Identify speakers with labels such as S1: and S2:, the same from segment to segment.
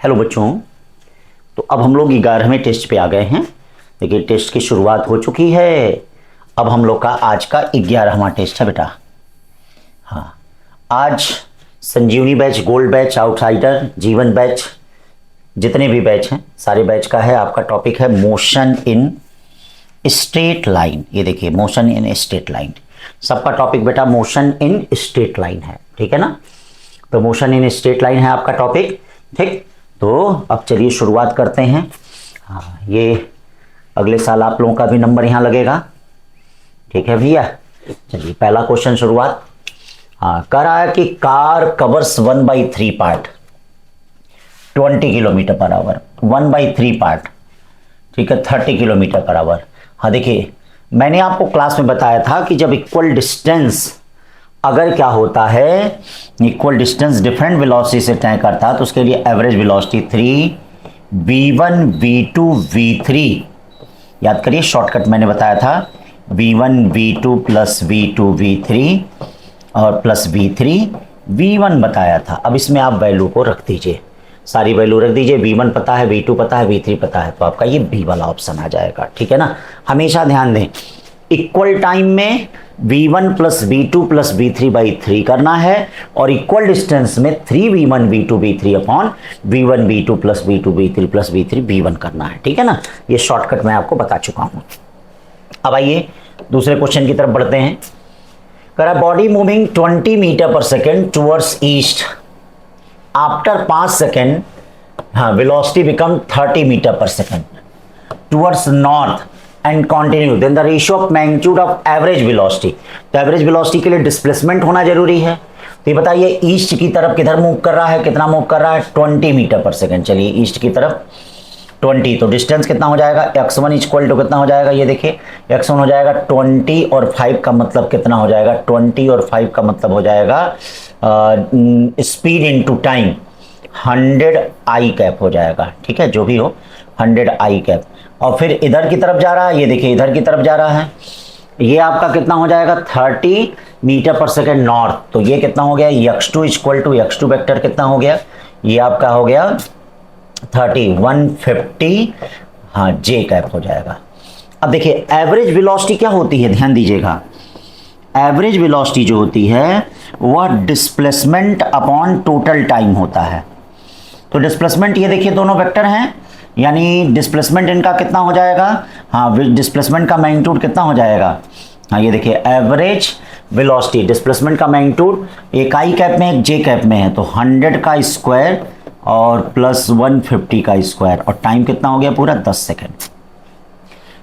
S1: Hello बच्चों, तो अब हम लोग 11वें टेस्ट पे आ गए हैं। देखिए टेस्ट की शुरुआत हो चुकी है। अब हम लोग का आज का 11वां टेस्ट है बेटा। हाँ, आज संजीवनी बैच, गोल्ड बैच, आउटसाइडर, जीवन बैच, जितने भी बैच हैं सारे बैच का है। आपका टॉपिक है मोशन इन स्ट्रेट लाइन। ये देखिए मोशन इन स्ट्रेट लाइन, सबका टॉपिक बेटा मोशन इन स्ट्रेट लाइन है, ठीक है ना। तो मोशन इन स्ट्रेट लाइन है आपका टॉपिक, ठीक। तो अब चलिए शुरुआत करते हैं। हाँ, ये अगले साल आप लोगों का भी नंबर यहाँ लगेगा, ठीक है भैया। चलिए पहला क्वेश्चन शुरुआत। हाँ, कह रहा है कि car covers 1/3 part 20 kilometre per hour, 1/3 part, ठीक है, 30 किलोमीटर पर आवर। हाँ देखिए, मैंने आपको क्लास में बताया था कि जब इक्वल डिस्टेंस अगर क्या होता है, इक्वल डिस्टेंस डिफरेंट वेलोसिटी से तय करता है तो उसके लिए average velocity 3 v1 v2 v3, याद करिए शॉर्टकट मैंने बताया था, v1 v2 plus v2 v3 और प्लस v3 v1 बताया था। अब इसमें आप वैल्यू को रख दीजिए, सारी वैल्यू रख दीजिए। v1 पता है, v2 पता है, v3 पता है, तो आपका ये b वाला ऑप्शन आ जाएगा, ठीक है ना। हमेशा ध्यान दें, इक्वल टाइम में v1 plus v2 plus v3/3 करना है और इक्वल डिस्टेंस में 3v1 v2 v3 upon v1 v2 plus v2 v3 plus v3 v1 करना है, ठीक है ना। ये शॉर्टकट मैं आपको बता चुका हूं। अब आइए दूसरे क्वेश्चन की तरफ बढ़ते हैं। कह रहा body moving 20 metre per second towards east after 5 second, हाँ, velocity become 30 metre per second towards north and continue, then the ratio of magnitude of average velocity. तो एवरेज वेलोसिटी के लिए डिस्प्लेसमेंट होना जरूरी है। तो ये बताइए ईस्ट की तरफ किधर मूव कर रहा है, कितना मूव कर रहा है, 20 मीटर पर सेकेंड। चलिए ईस्ट की तरफ 20, तो डिस्टेंस कितना हो जाएगा, x1 इक्वल टू कितना हो जाएगा, ये देखिए x1 हो जाएगा 20 और 5 का मतलब कितना हो जाएगा, 20 और 5 का मतलब हो जाएगा स्पीड इनटू टाइम 100 आई कैप हो जाएगा, ठीक है, जो भी हो 100 आई कैप। और फिर इधर की तरफ जा रहा है, ये देखिए इधर की तरफ जा रहा है, ये आपका कितना हो जाएगा 30 मीटर पर सेकेंड नॉर्थ। तो ये कितना हो गया, x2 equal to x2 vector कितना हो गया, ये आपका हो गया 30 150, हाँ जे कैप हो जाएगा। अब देखिए एवरेज वेलोसिटी क्या होती है, ध्यान दीजिएगा, एवरेज वेलोसिटी जो होती है वह डिस्प्लेसमेंट अपॉन टोटल टाइम होता है। तो डिस्प्लेसमेंट ये देखिए दोनों वेक्टर हैं, यानी डिस्प्लेसमेंट इनका कितना हो जाएगा, हाँ डिस्प्लेसमेंट का मैग्नीट्यूड कितना हो जाएगा, हाँ ये देखिए एवरेज वेलोसिटी, डिस्प्लेसमेंट का मैग्नीट्यूड एक आई कैप में एक जे कैप में है, तो 100 का स्क्वायर और प्लस 150 का स्क्वायर, और टाइम कितना हो गया पूरा 10 सेकेंड।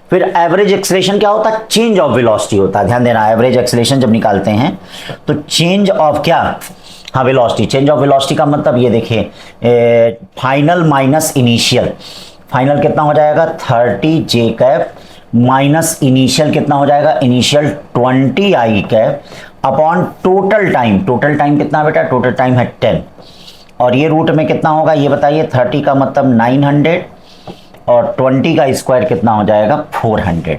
S1: फिर एवरेज एक्सेलरेशन क्या होता है, चेंज ऑफ वेलोसिटी होता है। ध्यान देना, एवरेज एक्सेलरेशन जब निकालते हैं तो चेंज ऑफ क्या, हाँ वेलोसिटी, चेंज ऑफ वेलोसिटी का मतलब ये देखिए फाइनल माइनस इनिशियल, फाइनल कितना हो जाएगा 30 जे कैप माइनस इनिशियल कितना हो जाएगा, इनिशियल 20 आई कैप upon total time, total time कितना बेटा, टोटल टाइम है 10, और ये रूट में कितना होगा ये बताइए, 30 का मतलब 900 और 20 का स्क्वायर कितना हो जाएगा 400,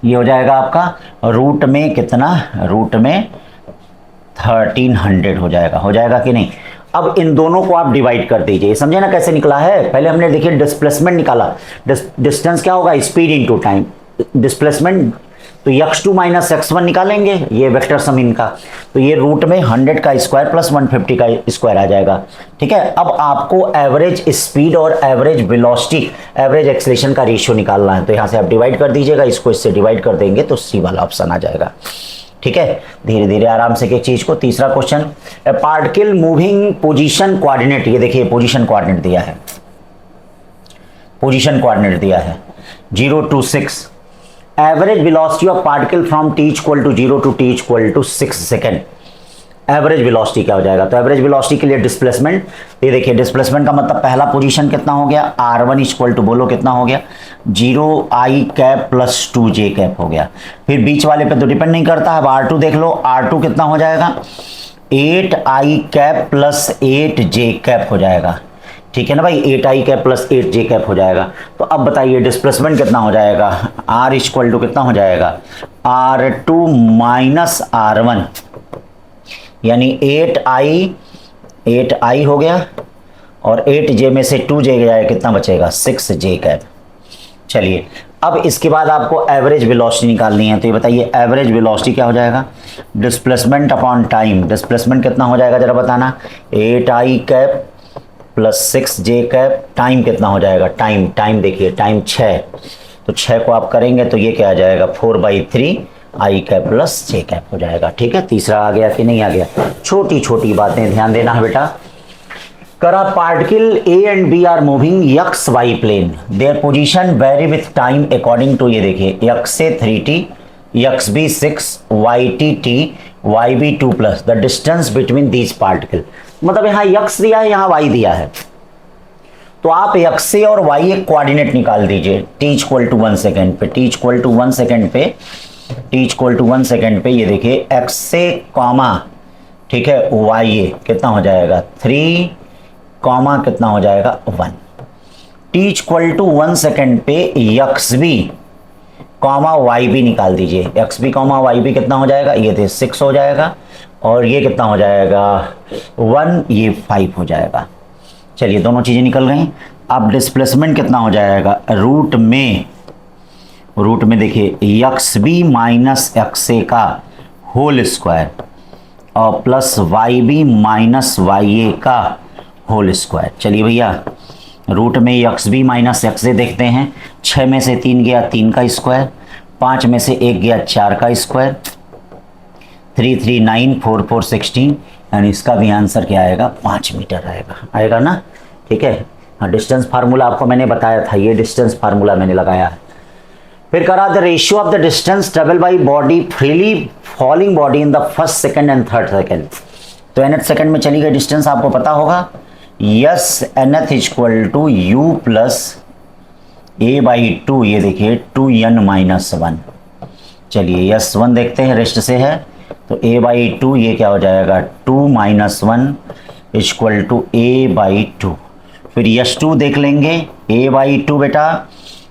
S1: ये हो जाएगा आपका रूट में कितना, रूट में 1300 हो जाएगा कि नहीं। अब इन दोनों को आप डिवाइड कर दीजिए, समझे ना कैसे निकला है। पहले हमने देखिए डिस्प्लेसमेंट निकाला, डिस्टेंस क्या होगा, स्पीड इनटू टाइम, डिस्प्लेसमेंट तो x2 माइनस x1 निकालेंगे, ये वेक्टर सम इनका, तो ये रूट में 100 का स्क्वायर प्लस 150 का स्क्वायर आ जाएगा, ठीक है। अब आपको एवरेज स्पीड और एवरेज वेलोसिटी, एवरेज एक्सेलरेशन का रेशियो निकालना है, तो यहाँ से आप डिवाइड कर दीजिएगा, इसको इससे डिवाइड कर देंगे तो सी वाला ऑप्शन आ जाएगा, ठीक है। धीरे धीरे आराम से एक चीज को। तीसरा question, particle moving position coordinate, ये देखिए पोजीशन कोऑर्डिनेट दिया है, पोजीशन कोऑर्डिनेट दिया है 0 to 6, average velocity of particle from t equal to 0 to t equal to 6 second, average velocity क्या हो जाएगा, तो एवरेज वेलोसिटी के लिए डिस्प्लेसमेंट, ये देखिए डिस्प्लेसमेंट का मतलब पहला पोजीशन कितना हो गया, r1 इक्वल टू बोलो कितना हो गया 0 आई कैप प्लस 2 जे कैप हो गया। फिर बीच वाले पे तो डिपेंड नहीं करता है, अब r2 देख लो, r2 कितना हो जाएगा 8 आई कैप प्लस 8 जे कैप हो जाएगा, ठीक है ना भाई, 8 आई कैप प्लस 8 जे कैप हो जाएगा। तो अब बताइए डिस्प्लेसमेंट कितना हो जाएगा, r इक्वल टू कितना हो जाएगा r2 माइनस r1, यानी 8 आई हो गया और 8j में से 2j गया है, कितना बचेगा 6j कैप। चलिए अब इसके बाद आपको एवरेज वेलोसिटी निकालनी है, तो ये बताइए एवरेज वेलोसिटी क्या हो जाएगा, डिस्प्लेसमेंट अपॉन टाइम। डिस्प्लेसमेंट कितना हो जाएगा जरा बताना, 8i cap plus 6j cap, time कितना हो जाएगा, टाइम देखिए टाइम 6, तो 6 को आप करेंगे तो ये क्या आ जाएगा 4/3 i cap plus j cap हो जाएगा। ठीक है, तीसरा आ गया कि नहीं आ गया। छोटी छोटी बातें ध्यान देना है बेटा। करा particle A and B are moving X Y plane, their position vary with time according to, ये देखिए x से 3t, X B 6, Y T T, Y B 2 plus the distance between these particle. मतलब यहाँ x दिया है, यहाँ y दिया है, तो आप x से और y एक कोऑर्डिनेट निकाल दीजिए t इक्वल टू 1 सेकेंड पे, t इक्वल टू 1 सेकेंड पे, t इक्वल टू 1 सेकेंड पे, ये देखिए x से कॉमा, ठीक है, y कितना हो जाएगा 3 कॉमा कितना हो जाएगा 1, t इक्वल टू 1 सेकेंड पे X B comma Y B निकाल दीजिए, X B comma Y B कितना हो जाएगा, ये थे 6 हो जाएगा, और ये कितना हो जाएगा 1, ये 5 हो जाएगा। चलिए दोनों चीजें निकल गई। अब डिस्प्लेसमेंट कितना हो जाएगा, रूट में देखिए x b minus x a का होल स्क्वायर और plus y b minus y a का होल स्क्वायर। चलिए भैया रूट में x b minus x a देखते हैं, 6 में से 3 गया 3 का स्क्वायर, 5 में से 1 गया 4 का स्क्वायर, 3 3 9 4 4 16, यानी इसका भी आंसर क्या आएगा 5 मीटर आएगा ना। ठीक है, हाँ डिस्टेंस फार्मूला आपको मैंने बताया था, ये डिस्टेंस फार्मूला मैंने लगाया है। फिर करा the ratio of the distance travel by body freely falling body in the first second and third second. तो nth सेकंड में चली गई डिस्टेंस आपको पता होगा, S nth equal to u plus a/2, ये देखिए 2n-1। चलिए यस 1 देखते हैं, रेस्ट से है, तो a/2 ये क्या हो जाएगा 2 - 1 इक्वल टू a/2। फिर यस 2 देख लेंगे, a/2 बेटा,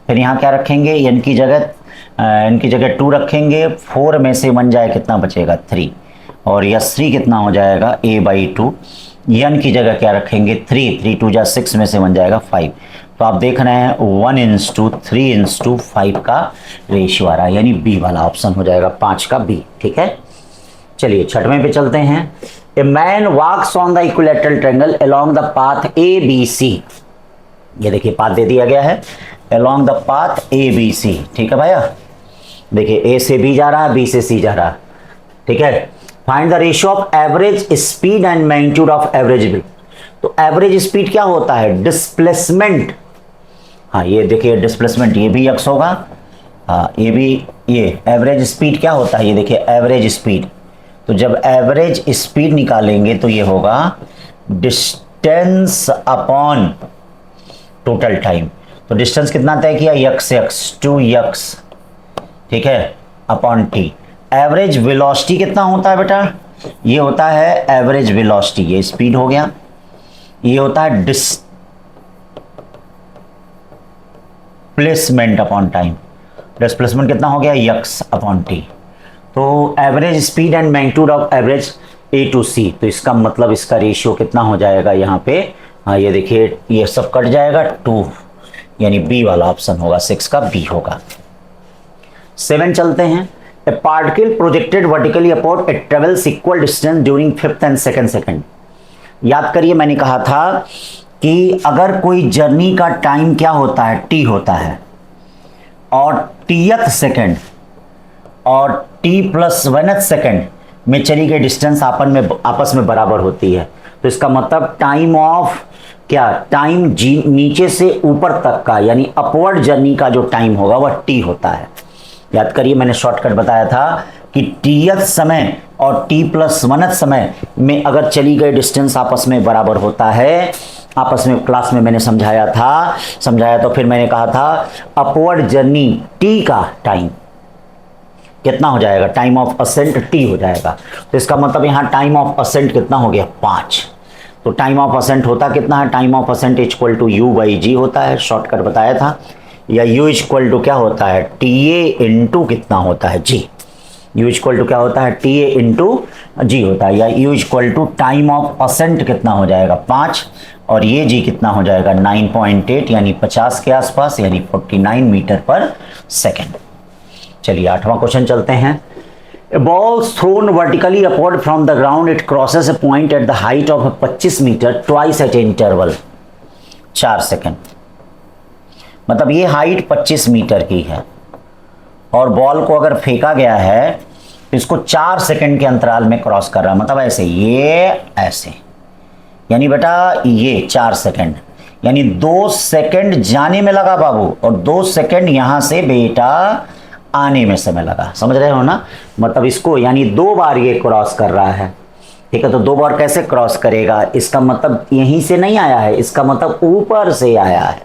S1: फिर यहाँ क्या रखेंगे, n की जगह 2 रखेंगे, 4 में से 1 जाए कितना बचेगा 3, और यस 3 कितना हो जाएगा a/2, n की जगह क्या रखेंगे 3, 3 2 जा 6 में से 1 जाएगा 5। तो आप देख रहे हैं 1:3:5 का रेशियो आ रहा है, यानी बी वाला ऑप्शन हो जाएगा 5 का बी। ठीक है, चलिए छठवें पे चलते हैं। A man walks on the equilateral triangle along the path ABC, ये देखिए पाथ दे दिया गया है, अलोंग द पाथ ABC। ठीक है भैया, देखिए A से B जा रहा है, B से C जा रहा है। ठीक है, find the ratio of average speed and magnitude of average. तो एवरेज स्पीड क्या होता है, डिस्प्लेसमेंट। हाँ ये देखिए डिस्प्लेसमेंट, ये भी x होगा, हाँ ये भी, ये एवरेज स्पीड क्या होता है, ये देखिए एवरेज स्पीड। तो जब एवरेज स्पीड निकालेंगे तो ये होगा डिस्टेंस अपॉन टोटल टाइम। तो डिस्टेंस कितना तय किया, x से x 2x, ठीक है, अपॉन t। एवरेज वेलोसिटी कितना होता है बेटा, ये होता है एवरेज वेलोसिटी, ये स्पीड हो गया, ये होता है डिस्प्लेसमेंट अपॉन टाइम। डिस्प्लेसमेंट कितना हो गया x अपॉन t। तो average speed and magnitude of average A to C, तो इसका मतलब इसका रेशियो कितना हो जाएगा यहाँ पे, हाँ ये देखिए ये सब कट जाएगा 2, यानी बी वाला ऑप्शन होगा, 6 का बी होगा। 7 चलते हैं। A particle projected vertically upward it travels equal distance during 5th and 2nd second. याद करिए मैंने कहा था कि अगर कोई जर्नी का टाइम क्या होता है, t होता है, और tth सेकंड और t + 1th सेकंड में चली गई डिस्टेंस आपस में बराबर होती है। तो इसका मतलब टाइम ऑफ क्या, टाइम नीचे से ऊपर तक का, यानी अपवर्ड जर्नी का जो टाइम होगा वह t होता है। याद करिए मैंने शॉर्टकट बताया था कि tth समय और t + 1th समय में अगर चली गई डिस्टेंस आपस में बराबर होता है, आपस में क्लास में मैंने समझाया तो फिर मैंने कहा था अपवर्ड जर्नी t का टाइम कितना हो जाएगा, टाइम ऑफ असेंट t हो जाएगा। तो इसका मतलब यहाँ टाइम ऑफ असेंट कितना हो गया 5। तो टाइम ऑफ असेंट होता कितना है, time of ascent equal to u/g होता है, शॉर्टकट बताया था, या u इक्वल टू क्या होता है TA इंटू कितना होता है g। U इक्वल टू क्या होता है, TA इंटू जी होता है, या U equal to time of ascent कितना हो जाएगा 5, और ये जी कितना हो जाएगा 9.8 यानी 50 के आसपास, यानी 49 मीटर पर सेकेंड। चलिए 8वां क्वेश्चन चलते हैं। A ball thrown vertically upward from the ground, it crosses a point at the height of 25 metre twice at interval 4 second. मतलब ये हाइट 25 मीटर की है और बॉल को अगर फेंका गया है तो इसको 4 सेकेंड के अंतराल में क्रॉस कर रहा है, मतलब ऐसे, ये ऐसे, यानी बेटा ये 4 सेकेंड, यानी 2 सेकेंड जाने में लगा बाबू और 2 सेकेंड यहां से बेटा आने में समय लगा, समझ रहे हो ना। मतलब इसको यानी 2 बार ये क्रॉस कर रहा है, ठीक है। तो 2 बार कैसे क्रॉस करेगा, इसका मतलब यहीं से नहीं आया है, इसका मतलब ऊपर से आया है।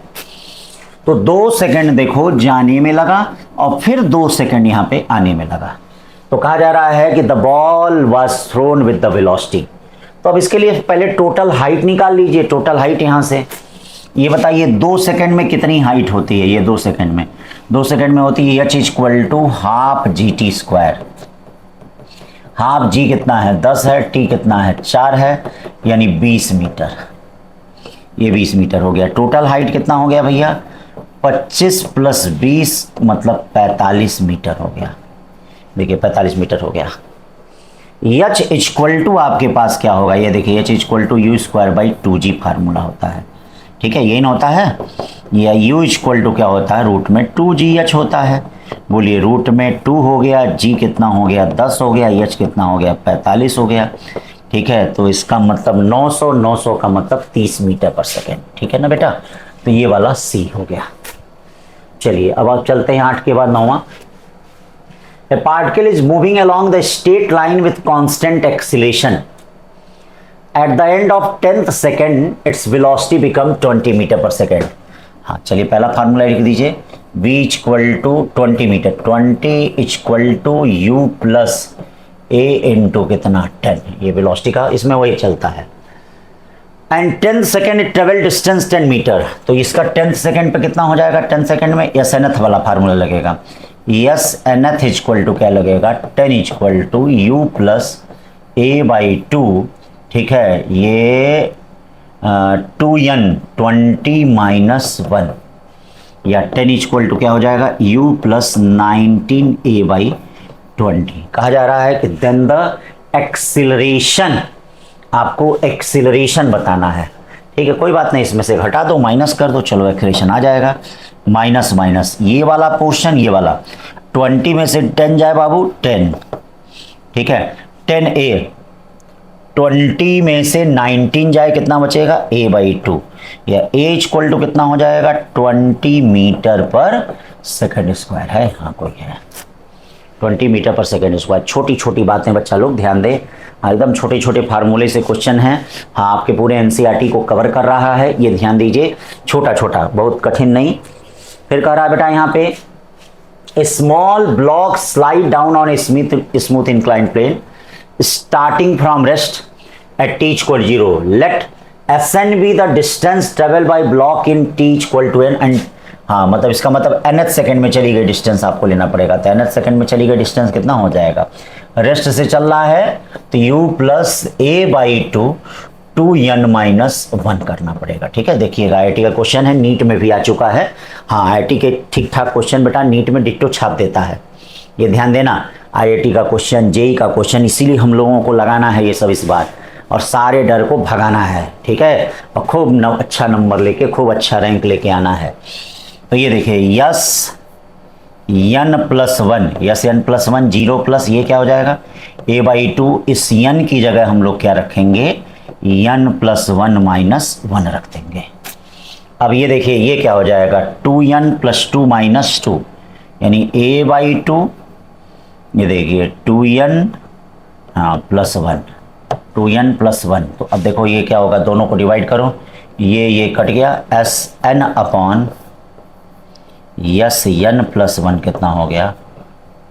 S1: तो 2 सेकेंड देखो जाने में लगा और फिर 2 सेकेंड यहां पे आने में लगा। तो कहा जा रहा है कि the ball was thrown with the velocity. तो अब इसके लिए पहले टोटल हाइट निकाल लीजिए, टोटल हाइट यहां से ये बताइए 2 सेकेंड में कितनी हाइट होती है, ये 2 सेकेंड में होती है h equal to half GT square. Half g कितना है 10 है, टी कितना है 4 है, यानी 20 मीटर, ये 20 मीटर हो गया। टोटल हाइट कितना हो गया भैया 25 प्लस 20 मतलब 45 मीटर हो गया। देखिए 45 मीटर हो गया। h इक्वल टू आपके पास क्या होगा, ये देखिए h equal to U square by 2g formula होता है, ठीक है, यही ना होता है। या u इक्वल टू क्या होता है, रूट में 2gh होता है। बोलिए रूट में 2 हो गया, g कितना हो गया 10 हो गया, h कितना हो गया 45 हो गया, ठीक है। तो इसका मतलब 900 का मतलब 30 मीटर पर सेकेंड, ठीक है ना बेटा। तो ये वाला C हो गया। चलिए अब आप चलते हैं 8 के बाद 9वां। A particle is moving along the straight line with constant acceleration. At the end of 10th second, its velocity become 20 metre per second. हाँ चलिए पहला फार्मूला लिख दीजिए, v equal to 20 metre, 20 equal to u plus a into कितना 10, ये velocity का इसमें वही चलता है। And 10 second travel distance 10 metre, तो इसका 10 सेकेंड पे कितना हो जाएगा, 10 सेकेंड में एस एन एथ वाला फार्मूला लगेगा। S N th equal to क्या लगेगा 10 equal to u plus a by 2, ठीक है, ये 2n 20 माइनस 1, या 10 इक्वल टू क्या हो जाएगा u प्लस 19a बाई 20। कहा जा रहा है कि देन द एक्सिलरेशन, आपको एक्सिलरेशन बताना है, ठीक है। कोई बात नहीं, इसमें से घटा दो, माइनस कर दो, चलो एक्सिलरेशन आ जाएगा। माइनस माइनस ये वाला पोर्शन, ये वाला 20 में से 10 जाए बाबू 10, ठीक है, 10a, 20 में से 19 जाए कितना बचेगा a बाई 2, या a इक्वल टू कितना हो जाएगा 20 मीटर पर सेकेंड स्क्वायर है। हाँ कोई है 20 मीटर पर सेकेंड स्क्वायर। छोटी छोटी बातें बच्चा लोग ध्यान दें, एकदम छोटे छोटे फार्मूले से क्वेश्चन हैं। हाँ आपके पूरे एनसीईआरटी को कवर कर रहा है, ये ध्यान दीजिए, छोटा छोटा, बहुत कठिन नहीं। फिर कह रहा है बेटा यहाँ पे a small block slide down on a smooth inclined plane starting from rest at t equal 0, let ascend be the distance travel by block in t equal to n, and हाँ मतलब इसका मतलब nth सेकेंड में चली गई distance आपको लेना पड़ेगा। तो nth सेकेंड में चली गई डिस्टेंस कितना हो जाएगा, रेस्ट से चल रहा है तो u plus a by 2 2n minus 1 करना पड़ेगा, ठीक है। देखिएगा आईआईटी का क्वेश्चन है, नीट में भी आ चुका है। हाँ आईआईटी के ठीक ठाक क्वेश्चन बेटा नीट में डिट्टो छाप देता है, ये ध्यान देना। आईआईटी का क्वेश्चन, जेई का क्वेश्चन, इसीलिए हम लोगों को लगाना है ये सब इस बार, और सारे डर को भगाना है, ठीक है, और खूब अच्छा नंबर लेके खूब अच्छा रैंक लेके आना है। तो ये देखिए yes n plus 1, yes n plus 1 0 plus ये क्या हो जाएगा a बाई 2, इस n की जगह हम लोग क्या रखेंगे n प्लस 1 माइनस 1 रख देंगे। अब ये देखिए ये क्या हो जाएगा 2n प्लस 2 माइनस 2, यानी a बाई 2, ये देखिए 2n हाँ प्लस 1, 2n प्लस 1। तो अब देखो ये क्या होगा, दोनों को डिवाइड करो, ये कट गया, S N upon S n plus 1 कितना हो गया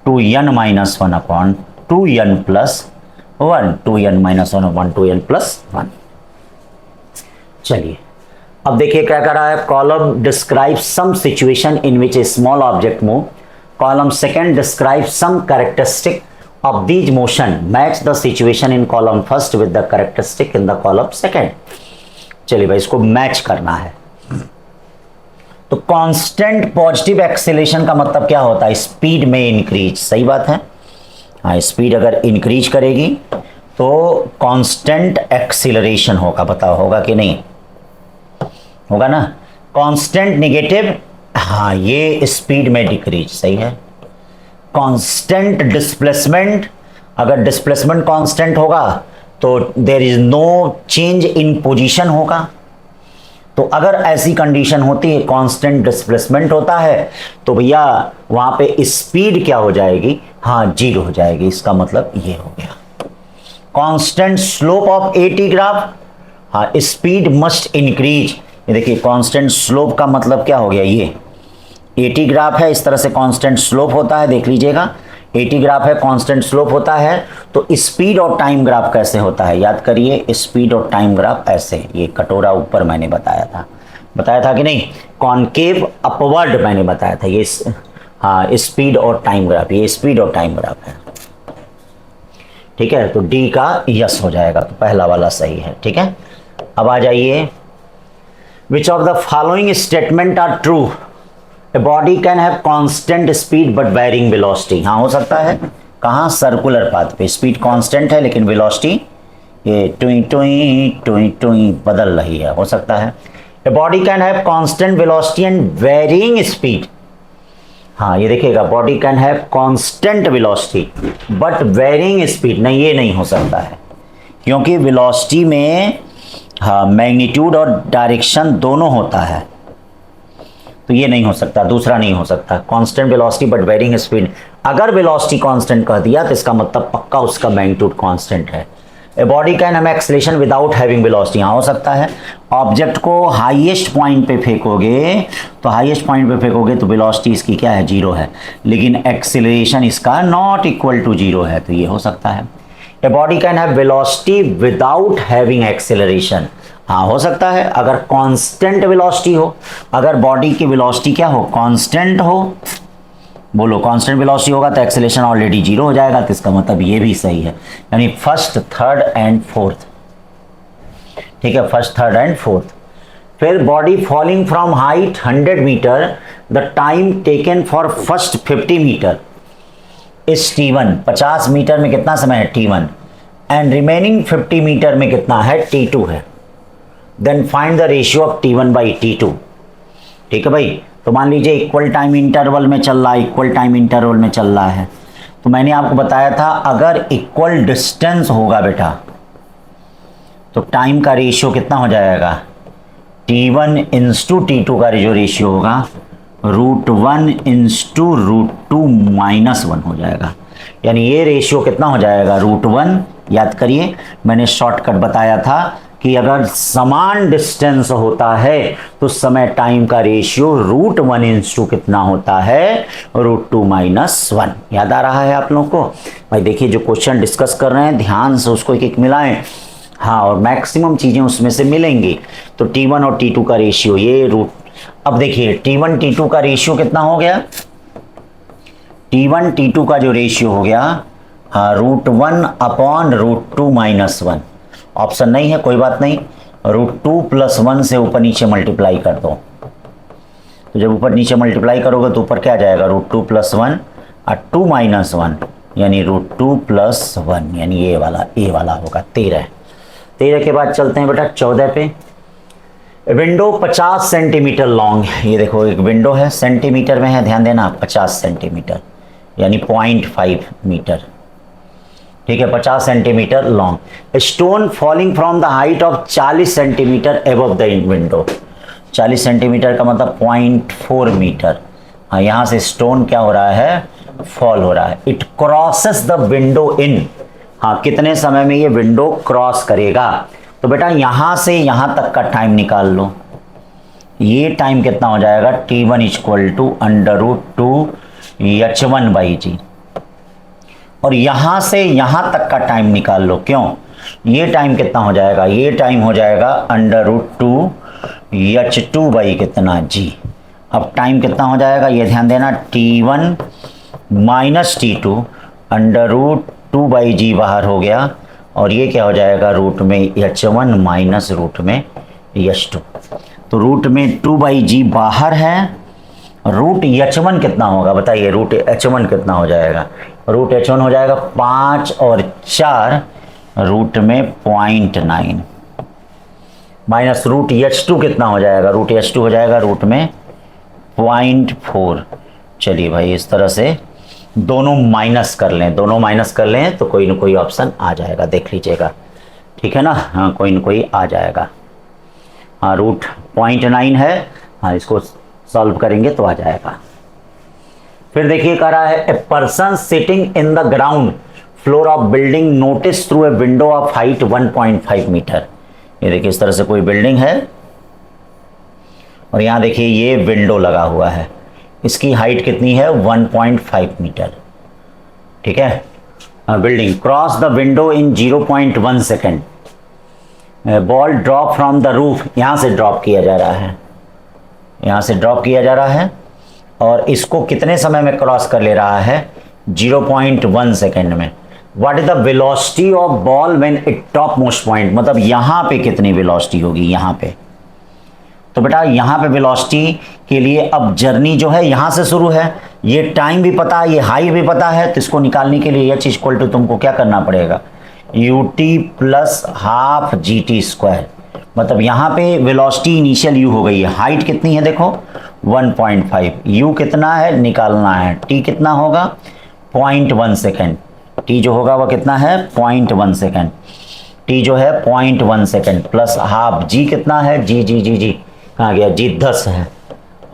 S1: 2n minus 1 upon 2n plus 1, 2n minus 1 upon 2n plus 1। चलिए अब देखिए क्या कर रहा है, column describe some situation in which a small object move, column second describe some characteristic of these motion match the situation in column first with the characteristic in the column second। चलिए भाई इसको match करना है। तो constant positive acceleration का मतलब क्या होता है? स्पीड में इंक्रीज, सही बात है। हाँ, स्पीड अगर इंक्रीज करेगी तो कांस्टेंट एक्सीलरेशन होगा। बताओ होगा कि नहीं? होगा ना। कांस्टेंट नेगेटिव, हाँ ये स्पीड में डिक्रीज, सही है। कांस्टेंट डिस्प्लेसमेंट, अगर डिस्प्लेसमेंट कांस्टेंट होगा तो there is no change in position होगा। तो अगर ऐसी कंडीशन होती है, कांस्टेंट डिस्प्लेसमेंट होता है, तो भैया वहां पे स्पीड क्या हो जाएगी? हाँ, जीरो हो जाएगी। इसका मतलब ये हो गया। Constant slope of eighty graph, हाँ स्पीड मस्ट इंक्रीज। ये देखिए कांस्टेंट स्लोप का मतलब क्या हो गया? ये एटी ग्राफ है, इस तरह से कांस्टेंट स्लोप होता है, देख लीजिएगा। एटी ग्राफ है, कांस्टेंट स्लोप होता है, तो स्पीड और टाइम ग्राफ कैसे होता है? याद करिए, स्पीड और टाइम ग्राफ ऐसे, ये कटोरा ऊपर मैंने बताया था कि नहीं? कॉनकेव अपवर्ड मैंने बताया था। ये हाँ स्पीड और टाइम ग्राफ, ये स्पीड और टाइम ग्राफ है। ठीक है, तो डी का यस हो जाएगा, तो पहला वाला सही है। ठीक है, अब आ जाइए। Which of the following statement are true? A body can have constant speed but varying velocity। हाँ हो सकता है। कहाँ? सर्कुलर पाथ पे स्पीड कांस्टेंट है लेकिन वेलोसिटी ये टुई टुई टुई टुई बदल रही है, हो सकता है। A body can have constant velocity and varying speed। हाँ ये देखिएगा, body can have constant velocity but varying speed, नहीं ये नहीं हो सकता है, क्योंकि वेलोसिटी में हाँ मैग्नीट्यूड और डायरेक्शन दोनों होता है, तो ये नहीं हो सकता, दूसरा नहीं हो सकता। Constant velocity but varying speed, अगर वेलोसिटी कांस्टेंट कह दिया तो इसका मतलब पक्का उसका मैग्नीट्यूड कांस्टेंट है। A body can have acceleration without having velocity, हाँ हो सकता है। ऑब्जेक्ट को हाईएस्ट पॉइंट पे फेंकोगे तो वेलोसिटी इसकी क्या है? जीरो है, लेकिन एक्सेलरेशन इसका नॉट इक्वल टू जीरो है, तो ये हो सकता है। A body can have velocity without having acceleration, हाँ हो सकता है, अगर कांस्टेंट वेलोसिटी हो, अगर बॉडी की वेलोसिटी क्या हो? कांस्टेंट हो। बोलो कांस्टेंट वेलोसिटी होगा तो एक्सेलरेशन ऑलरेडी जीरो हो जाएगा, तो इसका मतलब ये भी सही है, यानी फर्स्ट, थर्ड एंड फोर्थ। ठीक है, फर्स्ट, थर्ड एंड फोर्थ। फिर body falling from height 100 metre, the time taken for first 50 metre is T1। 50 metre में कितना समय है? T1। एंड रिमेनिंग 50 मीटर में कितना है? T2 है। Then find the ratio of T1 by T2। ठीक है भाई, तो मान लीजिए इक्वल टाइम इंटरवल में चल रहा है, तो मैंने आपको बताया था अगर इक्वल डिस्टेंस होगा बेटा तो टाइम का रेशियो कितना हो जाएगा? T1 इंस्टू T2 का जो रेशियो होगा √1 इंस्टू √2 -1 हो जाएगा, यानी ये रेशियो कितना हो जाएगा? √1। याद करिए, मैंने शॉर्टकट बताया था कि अगर समान डिस्टेंस होता है तो उस समय टाइम का रेशियो √1 इंस्टू कितना होता है? √2 -1। याद आ रहा है आप लोगों को? भाई देखिए, जो क्वेश्चन डिस्कस कर रहे हैं ध्यान से उसको एक एक मिलाएं, हाँ, और मैक्सिमम चीजें उसमें से मिलेंगी। तो T1 और T2 का रेशियो ये अब देखिए T1 T2 का रेशियो कितना हो गया? T1 T2 का जो रेशियो हो गया √1 अपॉन √2 -1। ऑप्शन नहीं है, कोई बात नहीं, √2 + 1 से ऊपर नीचे मल्टीप्लाई कर दो, तो जब ऊपर नीचे मल्टीप्लाई करोगे तो ऊपर क्या जाएगा? √2 + 1 और 2 -1 यानी √2 + 1, यानी ये वाला होगा 13। 13 के बाद चलते हैं बेटा 14 पे। विंडो 50 सेंटीमीटर लॉन्ग, ये देखो एक विंडो है, सेंटीमीटर में है, ध्यान देना, 50 सेंटीमीटर यानी 0.5 मीटर। ठीक है, 50 centimetre long. Stone falling from the height of 40 centimetre above the window. 40 centimetre का मतलब 0.4 मीटर। हाँ, यहाँ से स्टोन क्या हो रहा है? फॉल हो रहा है। It crosses the window in, हाँ कितने समय में ये विंडो क्रॉस करेगा? तो बेटा यहाँ से यहाँ तक का टाइम निकाल लो, ये टाइम कितना हो जाएगा? T1 = √2 H1/g। और यहां से यहां तक का टाइम निकाल लो, क्यों? ये टाइम कितना हो जाएगा? ये टाइम हो जाएगा √2 H2 कितना g। अब टाइम कितना हो जाएगा ये ध्यान देना, T1 - T2 under root 2/g बाहर हो गया और ये क्या हो जाएगा रूट में h1 माइनस रूट में h2। तो रूट में 2/g बाहर है, रूट h1 कितना होगा बताइए, रूट h1 कितना हो जाएगा, रूट h1 हो जाएगा 5 और 4 रूट में 0.9 माइनस रूट h2 कितना हो जाएगा, रूट h2 हो जाएगा रूट में 0.4। चलिए भाई इस तरह से दोनों माइनस कर लें, दोनों माइनस कर लें तो कोई ना कोई ऑप्शन आ जाएगा, देख लीजिएगा, ठीक है ना। हाँ कोई ना कोई आ जाएगा। हाँ रूट 0.9 है, हाँ इसको सॉल्व करेंगे तो आ जाएगा। फिर देखिए कह रहा है a person sitting in the ground floor of building notice through a window of height 1.5 metre. ये देखिए इस तरह से कोई बिल्डिंग है और यहाँ देखिए ये विंडो लगा हुआ है, इसकी हाइट कितनी है 1.5 मीटर, ठीक है। Building cross the window in 0.1 second, ball drop from the roof, यहाँ से ड्रॉप किया जा रहा है, यहाँ से ड्रॉप किया जा रहा है और इसको कितने समय में क्रॉस कर ले रहा है 0.1 सेकेंड में। What is the velocity of ball when it top most point, मतलब यहाँ पे कितनी वेलोसिटी होगी यहाँ पे। तो बेटा यहाँ पे वेलोसिटी के लिए अब जर्नी जो है यहाँ से शुरू है, ये टाइम भी पता है, ये हाई भी पता है, तो इसको निकालने के लिए h इक्वल टू तुमको क्या करना पड़ेगा ut plus half gt square. मतलब यहाँ पे वेलोसिटी इनिशियल u हो गई है, हाइट कितनी है देखो 1.5, u कितना है निकालना है, t कितना होगा 0.1 सेकेंड, t जो होगा वह कितना है 0.1 सेकेंड, t जो है 0.1 सेकेंड प्लस हाफ g कितना है g कहाँ गया g 10 है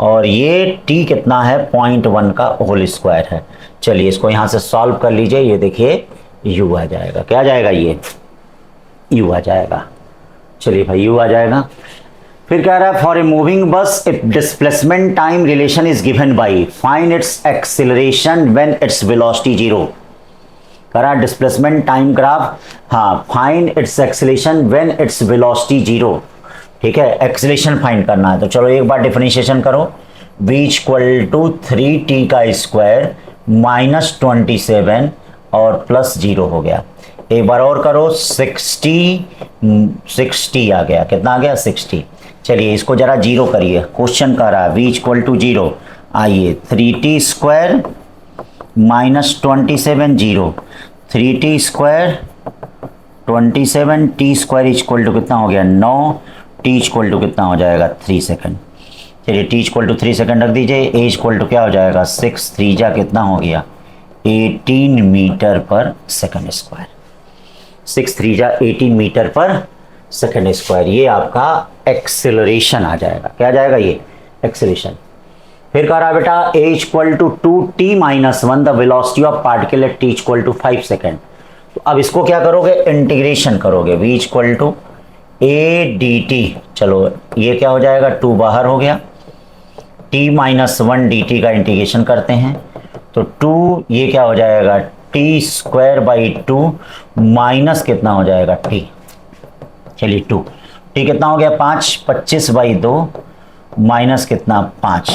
S1: और ये t कितना है 0.1 का होल स्क्वायर है। चलिए इसको यहाँ से सॉल्व कर लीजिए, ये देखिए u आ जाएगा, क्या आ जाएगा ये u आ जाएगा। चलिए भाई u आ जाएगा। फिर कह रहा है फॉर ए मूविंग बस if displacement time relation is given by find its acceleration when its velocity 0। कह रहा है डिस्प्लेसमेंट टाइम ग्राफ, हाँ find its acceleration when its velocity 0, ठीक है, एक्सिलेशन फाइंड करना है। तो चलो एक बार डिफरेंशिएशन करो, v इक्वल टू 3t का स्क्वायर माइनस 27 और प्लस 0 हो गया। एक बार और करो 60 आ गया, कितना आ गया 60। चलिए इसको जरा जीरो करिए, क्वेश्चन कर रहा है v इक्वल टू 0, आइए 3t square minus 27 0, 3t square 27 t square equal to कितना हो गया 9, t इक्वल टू कितना हो जाएगा 3 सेकंड। चलिए t इक्वल टू 3 सेकंड रख दीजिए, a इक्वल टू क्या हो जाएगा 6 3 जा कितना हो गया 18 मीटर पर सेकंड स्क्वायर, 6 3 जा 18 मीटर पर सेकंड स्क्वायर। ये आपका एक्सेलरेशन आ जाएगा, क्या आ जाएगा ये एक्सेलरेशन। फिर कह रहा है बेटा a equal to 2t minus 1 the velocity of particle at t equal to 5 second. तो अब इसको क्या करोगे इंटीग्रेशन करोगे, v equal to a dt, चलो ये क्या हो जाएगा 2 बाहर हो गया, t माइनस 1 dt का इंटीग्रेशन करते हैं तो 2 ये क्या हो जाएगा t स्क्वायर बाई 2 माइनस कितना हो जाएगा t, चलिए 2 t कितना हो गया 5, 25 बाई 2 माइनस कितना 5,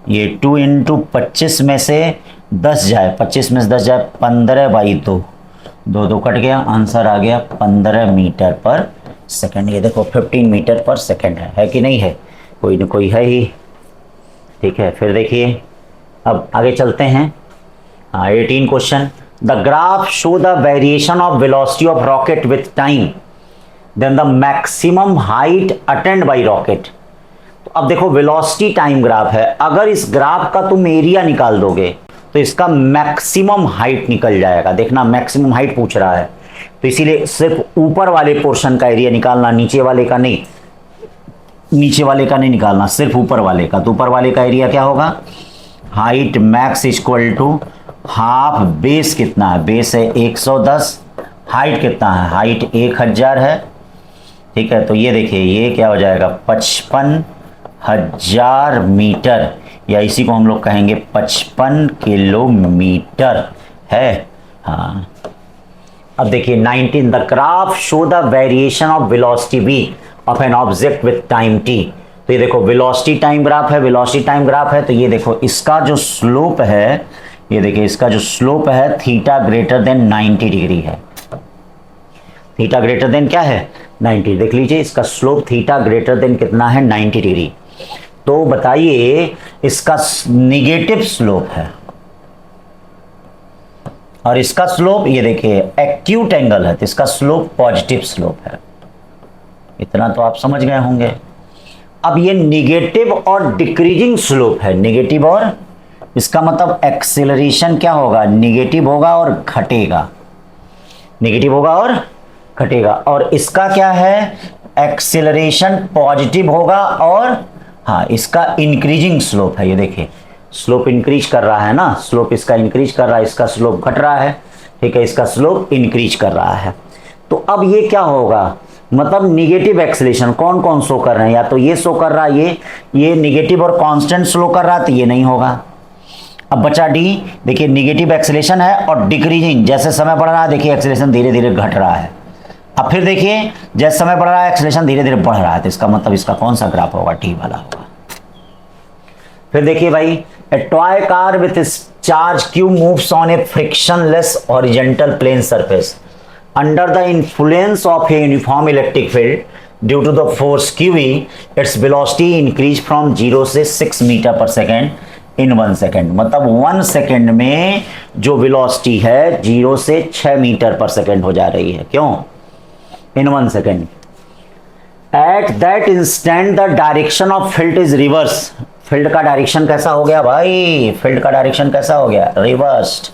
S1: ये 2 इंटू 25 में से 10 जाए, 25 में से 10 जाए 15 बाई 2, 2 कट गया, आंसर आ गया 15 मीटर पर सेकंड। ये देखो 15 मीटर पर सेकंड है कि नहीं है, कोई ना कोई है ही, ठीक है। फिर देखिए अब आगे चलते हैं, 18 question, the graph show the variation of velocity of rocket with time then the maximum height attained by rocket. तो अब देखो वेलोसिटी टाइम ग्राफ है, अगर इस ग्राफ का तुम एरिया निकाल दोगे तो इसका मैक्सिमम हाइट निकल जाएगा। देखना मैक्सिमम हाइट पूछ रहा है तो इसीलिए सिर्फ ऊपर वाले पोर्शन का एरिया निकालना, नीचे वाले का नहीं, नीचे वाले का नहीं निकालना, सिर्फ ऊपर वाले का। तो ऊपर वाले का एरिया क्या होगा height max equal to half base कितना है, बेस है 110, हाइट कितना है हाइट 1000 है, ठीक है। तो ये देखिए ये क्या हो जाएगा 55,000 मीटर, या इसी को हम लोग कहेंगे 55 किलोमीटर है, हाँ। अब देखिए 19, the graph show the variation of velocity v of an object with time t। तो ये देखो वेलोसिटी टाइम ग्राफ है, वेलोसिटी टाइम ग्राफ है, तो ये देखो इसका जो स्लोप है ये देखिए इसका जो स्लोप है थीटा ग्रेटर देन 90 डिग्री है। थीटा ग्रेटर देन क्या है 90, देख लीजिए इसका स्लोप थीटा ग्रेटर देन कितना है 90 डिग्री। तो बताइए इसका निगेटिव स्लोप है और इसका स्लोप ये देखिए एक्यूट एंगल है तो इसका स्लोप पॉजिटिव स्लोप है। इतना तो आप समझ गए होंगे। अब ये निगेटिव और डिक्रीजिंग स्लोप है, निगेटिव और इसका मतलब एक्सेलरेशन क्या होगा निगेटिव होगा और घटेगा, निगेटिव होगा और घटेगा। और इसका क्या है एक्सेलरेशन पॉजिटिव होगा और हाँ इसका इंक्रीजिंग स्लोप है। ये देखिए स्लोप इंक्रीज कर रहा है ना, स्लोप इसका इंक्रीज कर रहा है, इसका स्लोप घट रहा है, ठीक है, इसका स्लोप इंक्रीज कर रहा है। तो अब ये क्या होगा मतलब निगेटिव एक्सेलरेशन कौन कौन शो कर रहे हैं, या तो ये शो कर रहा है ये निगेटिव और कांस्टेंट शो कर रहा है तो ये नहीं होगा। अब बचा डी, देखिए निगेटिव एक्सेलरेशन है और डिक्रीजिंग, जैसे समय बढ़ रहा है देखिए एक्सेलरेशन धीरे धीरे घट रहा है। अब फिर देखिए जैसे समय बढ़ रहा है एक्सेलरेशन धीरे धीरे बढ़ रहा है, तो इसका मतलब इसका कौन सा ग्राफ होगा टी वाला होगा। फिर देखिए भाई a toy car with charge Q moves on a frictionless horizontal plane surface under the influence of a uniform electric field due to the force QE its velocity increase from 0 से 6 metre per second in 1 second. मतलब 1 second में जो velocity है 0 से 6 metre per second हो जा रही है। क्यों इन 1 second. Eight that instant the direction of field is reverse. Field का डायरेक्शन कैसा हो गया भाई, फील्ड का डायरेक्शन कैसा हो गया रिवर्स्ड।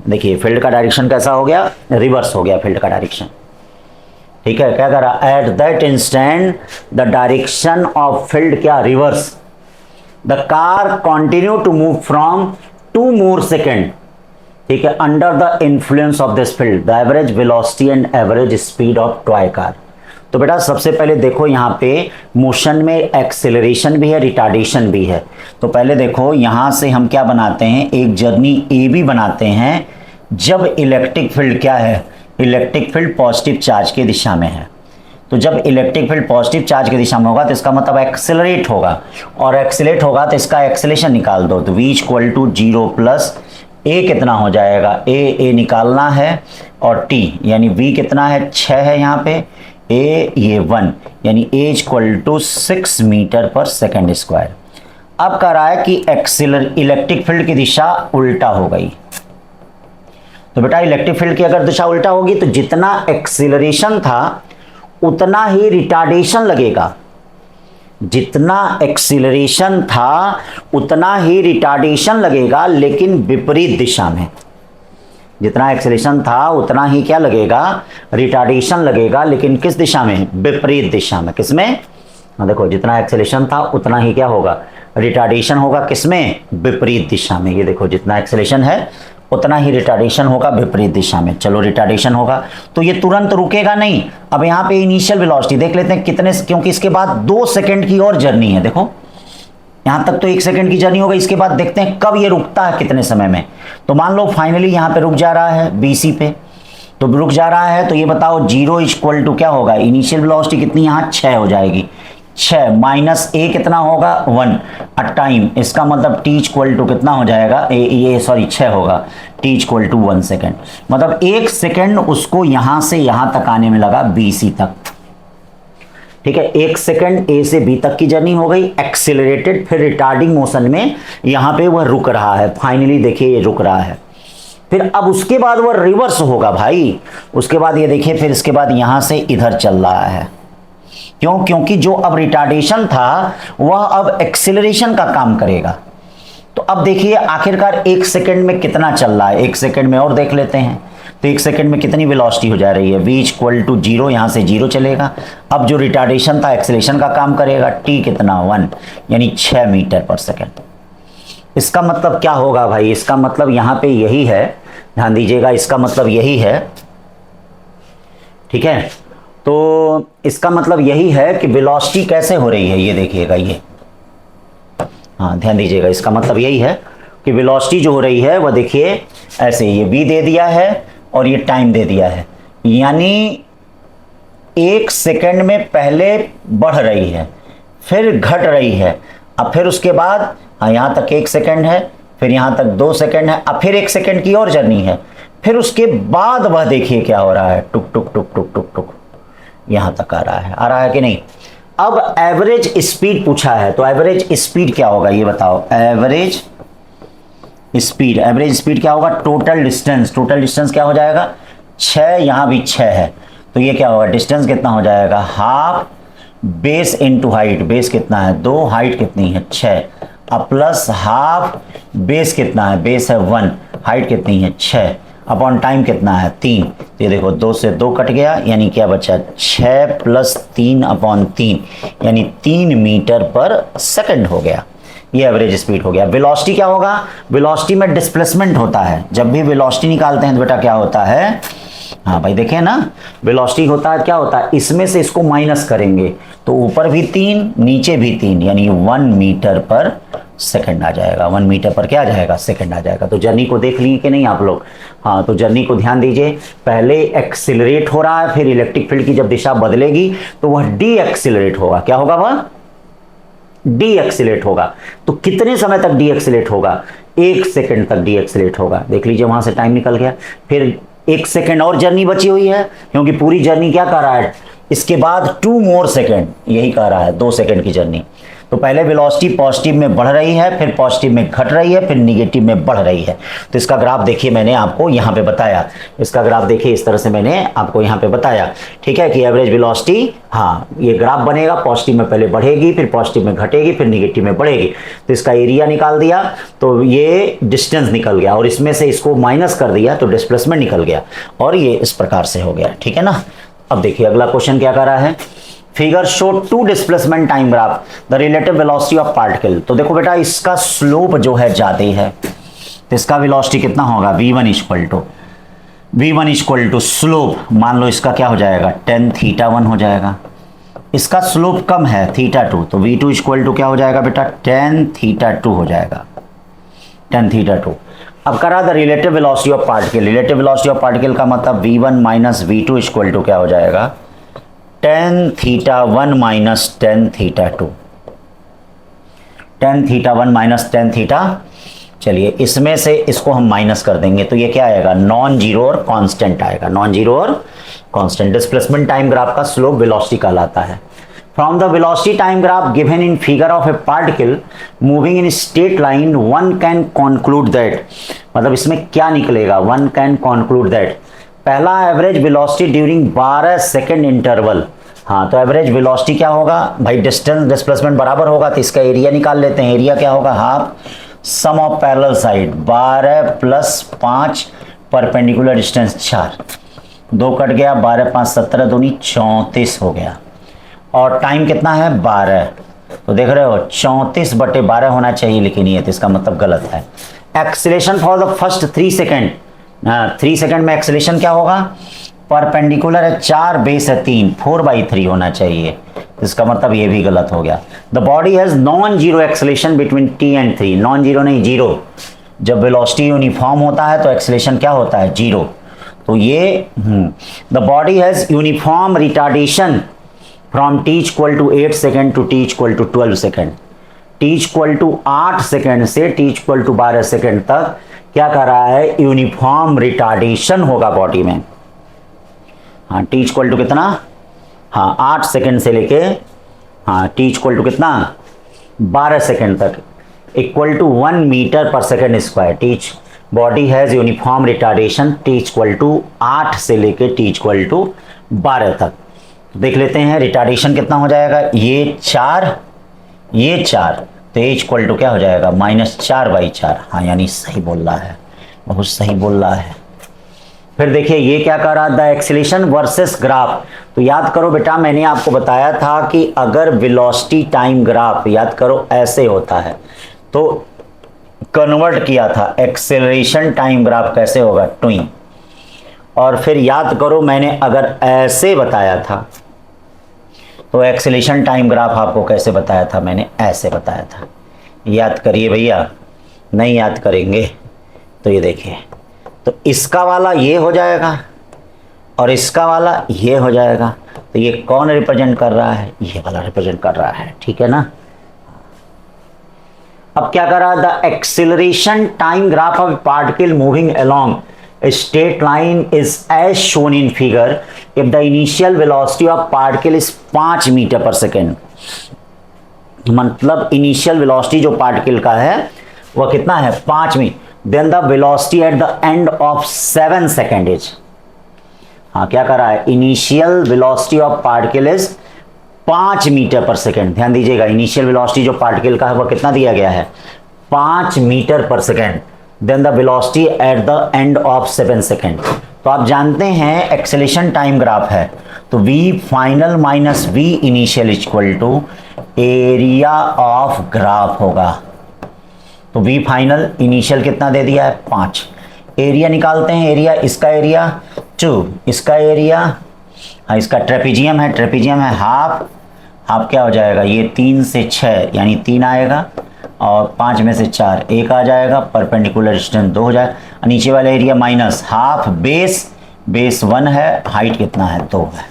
S1: देखिए फील्ड का डायरेक्शन कैसा हो गया रिवर्स हो गया फील्ड का डायरेक्शन, ठीक है। क्या करा at that instant the direction of field क्या reverse. The car continue to move from 2 more second, ठीक है, under the influence of this field the average velocity and average speed of toy car. तो बेटा सबसे पहले देखो यहाँ पे मोशन में एक्सेलरेशन भी है रिटार्डेशन भी है। तो पहले देखो यहाँ से हम क्या बनाते हैं एक जर्नी ए बी बनाते हैं जब इलेक्ट्रिक फील्ड क्या है इलेक्ट्रिक फील्ड पॉजिटिव चार्ज की दिशा में है। तो जब इलेक्ट्रिक फील्ड पॉजिटिव चार्ज की दिशा में होगा तो इसका मतलब एक्सेलरेट होगा और एक्सेलरेट होगा तो इसका एक्सेलेरेशन निकाल दो। तो v = 0 प्लस ए कितना हो जाएगा ए निकालना है और t यानी v कितना है 6 है यहाँ पे ए ये 1 यानी a = 6 metre per second square. अब कह रहा है कि इलेक्ट्रिक फील्ड की दिशा उल्टा हो गई। तो बेटा इलेक्ट्रिक फील्ड की अगर दिशा उल्टा होगी तो जितना एक्सीलरेशन था उतना ही रिटार्डेशन लगेगा, जितना एक्सीलरेशन था उतना ही रिटार्डेशन लगेगा लेकिन विपरीत दिशा में। जितना एक्सेलरेशन था उतना ही क्या लगेगा रिटार्डेशन लगेगा लेकिन किस दिशा में विपरीत दिशा में। किसमें देखो जितना एक्सेलरेशन था उतना ही क्या होगा रिटार्डेशन होगा किसमें विपरीत दिशा में। ये देखो जितना एक्सेलरेशन है उतना ही रिटार्डेशन होगा विपरीत दिशा में। चलो रिटार्डेशन होगा तो ये तुरंत रुकेगा नहीं। अब यहाँ पे इनिशियल वेलोसिटी देख लेते हैं कितने, क्योंकि इसके बाद 2 सेकंड की और जर्नी है। देखो यहाँ तक तो 1 सेकंड की जर्नी होगा, इसके बाद देखते हैं कब ये रुकता है कितने समय में। तो मान लो फाइनली यहाँ पे रुक जा रहा है BC पे, तो रुक जा रहा है तो ये बताओ 0 = क्या होगा इनिशियल वेलोसिटी कितनी यहाँ 6 हो जाएगी, 6 माइनस a कितना होगा 1 टाइम, इसका मतलब t = कितना हो जाएगा ये 6 होगा, t = 1 सेकेंड। मतलब 1 सेकेंड उसको यहां से यहां तक आने में लगा BC तक, ठीक है। 1 सेकेंड A से B तक की जर्नी हो गई एक्सेलरेटेड, फिर रिटार्डिंग मोशन में यहां पे वह रुक रहा है। फाइनली देखिए ये रुक रहा है, फिर अब उसके बाद वह रिवर्स होगा भाई। उसके बाद ये देखिए फिर इसके बाद यहां से इधर चल रहा है। क्यों? क्योंकि जो अब रिटार्डेशन था वह अब एक्सेलरेशन का काम करेगा। तो अब देखिए आखिरकार 1 सेकेंड में कितना चल रहा है, 1 सेकेंड में और देख लेते हैं। तो 1 सेकेंड में कितनी वेलोसिटी हो जा रही है v = 0, यहाँ से 0 चलेगा। अब जो रिटार्डेशन था एक्सेलरेशन का काम करेगा, t कितना 1 यानी 6 मीटर पर सेकेंड। इसका मतलब क्या होगा भाई, इसका मतलब यहाँ पे यही है, ध्यान दीजिएगा, इसका मतलब यही है, ठीक है। तो इसका मतलब यही है कि वेलोसिटी कैसे हो रही है, ये देखिएगा, ये हाँ ध्यान दीजिएगा, इसका मतलब यही है कि वेलोसिटी जो हो रही है वह देखिए ऐसे, ये v दे दिया है और ये टाइम दे दिया है, यानी 1 सेकेंड में पहले बढ़ रही है फिर घट रही है, अब फिर उसके बाद हाँ यहाँ तक 1 सेकेंड है, फिर यहाँ तक 2 सेकंड है, अब फिर 1 सेकंड की और जर्नी है, फिर उसके बाद वह देखिए क्या हो रहा है, टुक टुक टुक टुक टुक टुक यहां तक आ रहा है कि नहीं। अब एवरेज स्पीड पूछा है, तो एवरेज स्पीड क्या होगा ये बताओ। एवरेज स्पीड क्या होगा, टोटल डिस्टेंस क्या हो जाएगा, 6, यहां भी 6 है, तो ये क्या होगा, डिस्टेंस कितना हो जाएगा, half base into height, base कितना है 2, हाइट कितनी है 6, अब प्लस हाफ बेस कितना है, बेस है 1, हाइट कितनी है 6, अपॉन टाइम कितना है 3, तो ये देखो 2 से 2 कट गया, यानी क्या बचा 6 प्लस 3 अपॉन 3, यानी 3 मीटर पर सेकंड हो गया। ये एवरेज स्पीड हो गया। वेलोसिटी क्या होगा, वेलोसिटी में डिस्प्लेसमेंट होता है, जब भी वेलोसिटी निकालते हैं तो बेटा क्या होता है, हाँ भाई देखें ना, वेलोसिटी होता है क्या होता है, इसमें से इसको माइनस करेंगे तो ऊपर भी 3 नीचे भी 3, यानी 1 मीटर पर सेकंड आ जाएगा, 1 मीटर पर क्या आ जाएगा, सेकंड आ जाएगा। तो जर्नी को देख लिए कि नहीं आप लोग, हाँ तो जर्नी को ध्यान दीजिए, पहले एक्सिलरेट हो रहा है, फिर इलेक्ट्रिक फील्ड की जब दिशा बदलेगी तो वह डी एक्सिलरेट होगा, क्या होगा वह, डी एक्सिलेट होगा। तो कितने समय तक डी एक्सिलेट होगा, 1 सेकंड तक डी एक्सिलेट होगा। देख लीजिए वहां से टाइम निकल गया, फिर 1 सेकंड और जर्नी बची हुई है, क्योंकि पूरी जर्नी क्या कह रहा है, इसके बाद 2 मोर सेकंड, यही कह रहा है 2 सेकंड की जर्नी। तो पहले वेलोसिटी पॉजिटिव में बढ़ रही है, फिर पॉजिटिव में घट रही है, फिर निगेटिव में बढ़ रही है। तो इसका ग्राफ देखिए मैंने आपको यहाँ पे बताया, इसका ग्राफ देखिए इस तरह से मैंने आपको यहाँ पे बताया, ठीक है, कि एवरेज वेलोसिटी, हाँ ये ग्राफ बनेगा, पॉजिटिव में पहले बढ़ेगी, फिर पॉजिटिव में घटेगी, फिर निगेटिव में बढ़ेगी। तो इसका एरिया निकाल दिया तो ये डिस्टेंस निकल गया, और इसमें से इसको माइनस कर दिया तो डिस्प्लेसमेंट निकल गया, और ये इस प्रकार से हो गया, ठीक है ना। अब देखिए अगला क्वेश्चन क्या कर रहा है, figure show 2 displacement time graph the relative velocity of particle. तो देखो बेटा इसका स्लोप जो है ज्यादा है, तो इसका वेलोसिटी कितना होगा, v1 इक्वल टू स्लोप, मान लो इसका क्या हो जाएगा tan θ1 हो जाएगा, इसका स्लोप कम है θ2, तो v2 इक्वल टू क्या हो जाएगा बेटा tan θ2 हो जाएगा, tan θ2। अब करा the relative velocity of particle, relative velocity of particle का मतलब v1 minus v2 equal to क्या हो जाएगा, tan θ1 minus tan θ2, tan θ1 minus tan θ। चलिए इसमें से इसको हम माइनस कर देंगे तो ये क्या आएगा, नॉन जीरो और कांस्टेंट आएगा, नॉन जीरो और कांस्टेंट। डिस्प्लेसमेंट टाइम ग्राफ का स्लोप वेलोसिटी कहलाता है। From the velocity time graph given in figure of A particle moving in straight line one can conclude that, मतलब इसमें क्या निकलेगा, वन कैन कंक्लूड दैट, पहला average velocity during 12 second interval. हाँ तो एवरेज वेलोसिटी क्या होगा भाई, डिस्टेंस डिस्प्लेसमेंट बराबर होगा तो इसका एरिया निकाल लेते हैं, एरिया क्या होगा, half sum of parallel side 12 plus 5 perpendicular distance 4, 2 cut गया, 12 5 17 दूनी 34 हो गया, और टाइम कितना है 12, तो देख रहे हो 34/12 होना चाहिए, लेकिन ये तो इसका मतलब गलत है। Acceleration for the first 3 second, 3 second में एक्सीलरेशन क्या होगा, परपेंडिकुलर है 4, बेस है 3, 4/3 होना चाहिए, इसका मतलब ये भी गलत हो गया। The body has non zero acceleration between t and 3, non zero नहीं जीरो, जब वेलोसिटी यूनिफॉर्म होता है तो एक्सेलेरेशन क्या होता है, जीरो। तो ये the body has uniform retardation from t equal to 8 second to t equal to 12 second, t equal to 8 second से t इक्वल टू 12 सेकेंड तक क्या कर रहा है, यूनिफॉर्म रिटार्डेशन होगा बॉडी में। हाँ t इक्वल टू कितना, हाँ 8 सेकेंड से लेके, हाँ t इक्वल टू कितना 12 सेकेंड तक, equal to 1 metre per second square. The body has uniform retardation t equal to 8 से लेके t इक्वल टू 12 तक। देख लेते हैं रिटार्डेशन कितना हो जाएगा, ये 4 ये 4, तो h इक्वल टू क्या हो जाएगा -4/4। हाँ यानी सही बोल रहा है, बहुत सही बोल रहा है। फिर देखिए ये क्या कर रहा, द एक्सीलरेशन वर्सेस ग्राफ। तो याद करो बेटा मैंने आपको बताया था कि अगर वेलोसिटी टाइम ग्राफ याद करो ऐसे होता है तो कन्वर्ट किया था एक्सेलरेशन टाइम ग्राफ कैसे होगा, ट्विन। और फिर याद करो मैंने अगर ऐसे बताया था तो एक्सेलरेशन टाइम ग्राफ आपको कैसे बताया था, मैंने ऐसे बताया था। याद करिए भैया, नहीं याद करेंगे तो ये देखिए, तो इसका वाला ये हो जाएगा और इसका वाला ये हो जाएगा, तो ये कौन रिप्रेजेंट कर रहा है, ये वाला रिप्रेजेंट कर रहा है, ठीक है ना। अब क्या करा, the acceleration time graph of particle moving along a straight line is as shown in figure if the initial velocity of particle is 5 metre per second. मतलब इनिशियल वेलोसिटी जो पार्टिकल का है वह कितना है, 5 metre. Then the velocity at the end of 7 second is, हाँ क्या कर रहा है, initial velocity of particle is 5 metre per second. ध्यान दीजिएगा, इनिशियल वेलोसिटी जो पार्टिकल का है वह कितना दिया गया है, 5 metre per second. Then the velocity at the end of 7 second. तो आप जानते हैं एक्सेलेरेशन टाइम ग्राफ है, तो v final minus v initial equal to area of graph होगा। तो v फाइनल इनिशियल कितना दे दिया है, 5। एरिया निकालते हैं, एरिया इसका एरिया 2, इसका एरिया, हाँ इसका ट्रेपीजियम है हाफ, हाफ क्या हो जाएगा, ये 3 से 6 यानी 3 आएगा, और 5 में से 4 1 आ जाएगा, परपेंडिकुलर डिस्टेंस 2 हो जाएगा। नीचे वाला एरिया माइनस हाफ बेस 1 है, हाइट कितना है 2 है,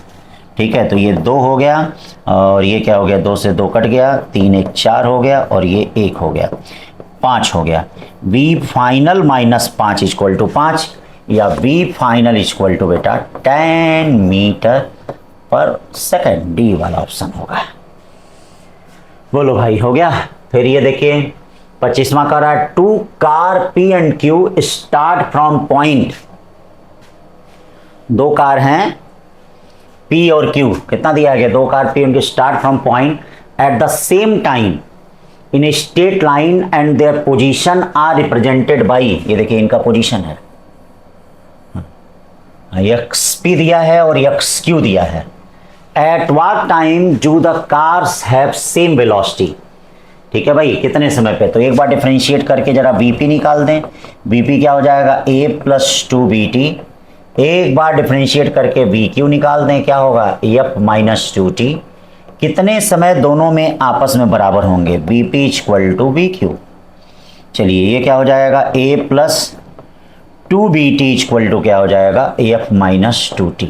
S1: ठीक है। तो ये 2 हो गया, और ये क्या हो गया, 2 से 2 कट गया, 3 1 4 हो गया, और ये 1 हो गया, 5 हो गया। v final minus 5 equal to 5, या v फाइनल इक्वल टू बेटा 10 मीटर पर सेकेंड, डी वाला ऑप्शन होगा। बोलो भाई, हो गया। फिर ये देखिए 25वां का रहा है, 2 car P and Q start from point. 2 car हैं P और Q, कितना दिया गया, 2 car P and Q start from point at the same time in a straight line and their position are represented by, ये देखिए इनका position है, XP दिया है और XQ दिया है। At what time do the cars have same velocity, ठीक है भाई, कितने समय पे। तो एक बार डिफरेंशिएट करके जरा Vp निकाल दें, Vp क्या हो जाएगा, a + 2Vt। एक बार डिफरेंशिएट करके Vq निकाल दें, क्या होगा, f - 2t। कितने समय दोनों में आपस में बराबर होंगे, Vp = Vq। चलिए ये क्या हो जाएगा, a + 2Vt = क्या हो जाएगा, f - 2t।